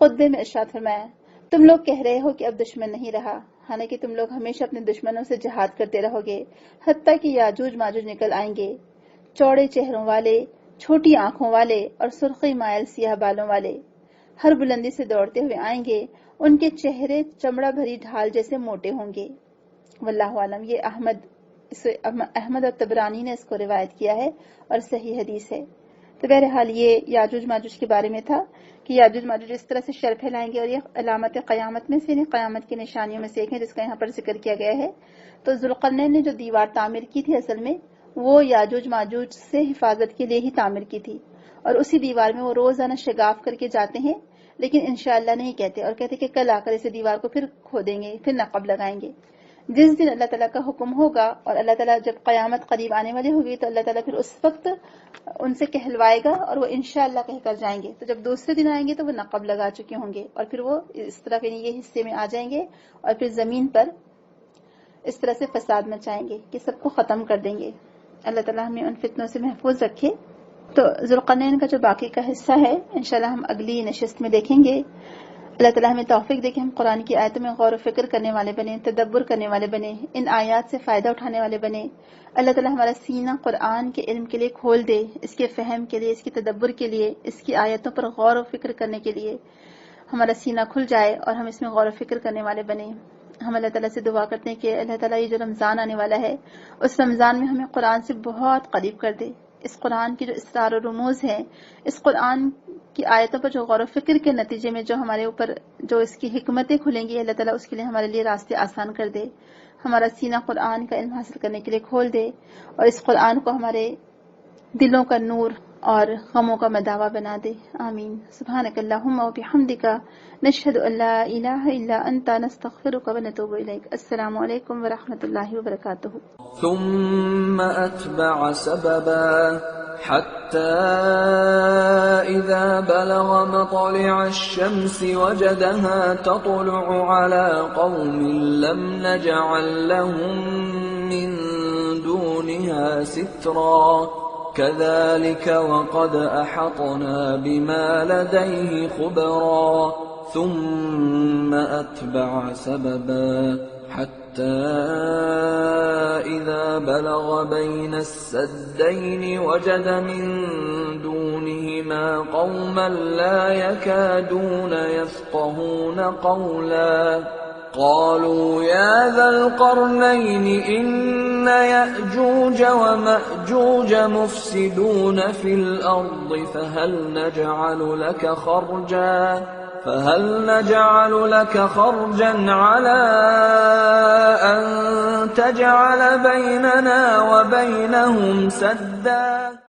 خطبے میں ارشاد فرمایا، تم لوگ کہہ رہے ہو کہ اب دشمن نہیں رہا، حالانکہ تم لوگ ہمیشہ اپنے دشمنوں سے جہاد کرتے رہو گے حتیٰ کہ یاجوج ماجوج نکل آئیں گے، چوڑے چہروں والے، چھوٹی آنکھوں والے اور سرخی مائل سیاہ بالوں والے، ہر بلندی سے دوڑتے ہوئے آئیں گے، ان کے چہرے چمڑا بھری ڈھال جیسے موٹے ہوں گے۔ واللہ عالم۔ یہ احمد اور طبرانی نے اس کو روایت کیا ہے اور صحیح حدیث ہے۔ تو بہرحال یہ یاجوج ماجوج کے بارے میں تھا کہ یاجوج ماجوج اس طرح سے شر پھیلائیں گے، اور یہ علامت قیامت میں سے قیامت کی نشانیوں میں سے ایک ہے جس کا یہاں پر ذکر کیا گیا ہے۔ تو ذوالقرنین نے جو دیوار تعمیر کی تھی اصل میں وہ یاجوج ماجوج سے حفاظت کے لیے ہی تعمیر کی تھی، اور اسی دیوار میں وہ روزانہ شگاف کر کے جاتے ہیں، لیکن انشاءاللہ نہیں کہتے، اور کہتے کہ کل آ کر اسے دیوار کو پھر کھودیں گے، پھر نقب لگائیں گے۔ جس دن اللہ تعالیٰ کا حکم ہوگا اور اللہ تعالیٰ جب قیامت قریب آنے والی ہوگی تو اللہ تعالیٰ پھر اس وقت ان سے کہلوائے گا اور وہ انشاءاللہ کہہ کر جائیں گے۔ تو جب دوسرے دن آئیں گے تو وہ نقب لگا چکے ہوں گے اور پھر وہ اس طرح یعنی یہ حصے میں آ جائیں گے اور پھر زمین پر اس طرح سے فساد مچائیں گے کہ سب کو ختم کر دیں گے۔ اللہ تعالیٰ ہمیں ان فتنوں سے محفوظ رکھے۔ تو ذوالقرنین کا جو باقی کا حصہ ہے انشاءاللہ ہم اگلی نشست میں دیکھیں گے۔ اللہ تعالیٰ ہمیں توفیق دے کہ ہم قرآن کی آیتوں میں غور و فکر کرنے والے بنے، تدبر کرنے والے بنے، ان آیات سے فائدہ اٹھانے والے بنے۔ اللہ تعالیٰ ہمارا سینہ قرآن کے علم کے لیے کھول دے، اس کے فہم کے لیے، اس کے تدبر کے لیے، اس کی آیتوں پر غور و فکر کرنے کے لیے ہمارا سینہ کھل جائے اور ہم اس میں غور و فکر کرنے والے بنے۔ ہم اللہ تعالیٰ سے دعا کرتے ہیں کہ اللہ تعالیٰ یہ جو رمضان آنے والا ہے اس رمضان میں ہمیں قرآن سے بہت قریب کر دے۔ اس قرآن کی جو اسرار و رموز ہیں، اس قرآن کی آیتوں پر جو غور و فکر کے نتیجے میں جو ہمارے اوپر جو اس کی حکمتیں کھلیں گی، اللہ تعالیٰ اس کے لیے ہمارے لیے راستے آسان کر دے، ہمارا سینہ قرآن کا علم حاصل کرنے کے لیے کھول دے، اور اس قرآن کو ہمارے دلوں کا نور اور غموں کا مداوا بنا دے. آمین. سبحانک اللہم و بحمدک نشہد ان لا الہ الا انت نستغفرک و نتوب الیک. السلام علیکم ورحمۃ اللہ وبرکاتہ. ثم أتبع سببا حتى إذا بلغ مطلع الشمس وجدها تطلع على قوم لم نجعل لهم من دونها سترا كذلك وقد أحطنا بما لديه خبرا ثم أتبع سببا حتى إذا بلغ بين السدين وجد من دونهما قوما لا يكادون يفقهون قولا قالوا يا ذا القرنين إن يأجوج ومأجوج مفسدون في الأرض فهل نجعل لك خرجا على أن تجعل بيننا وبينهم سدا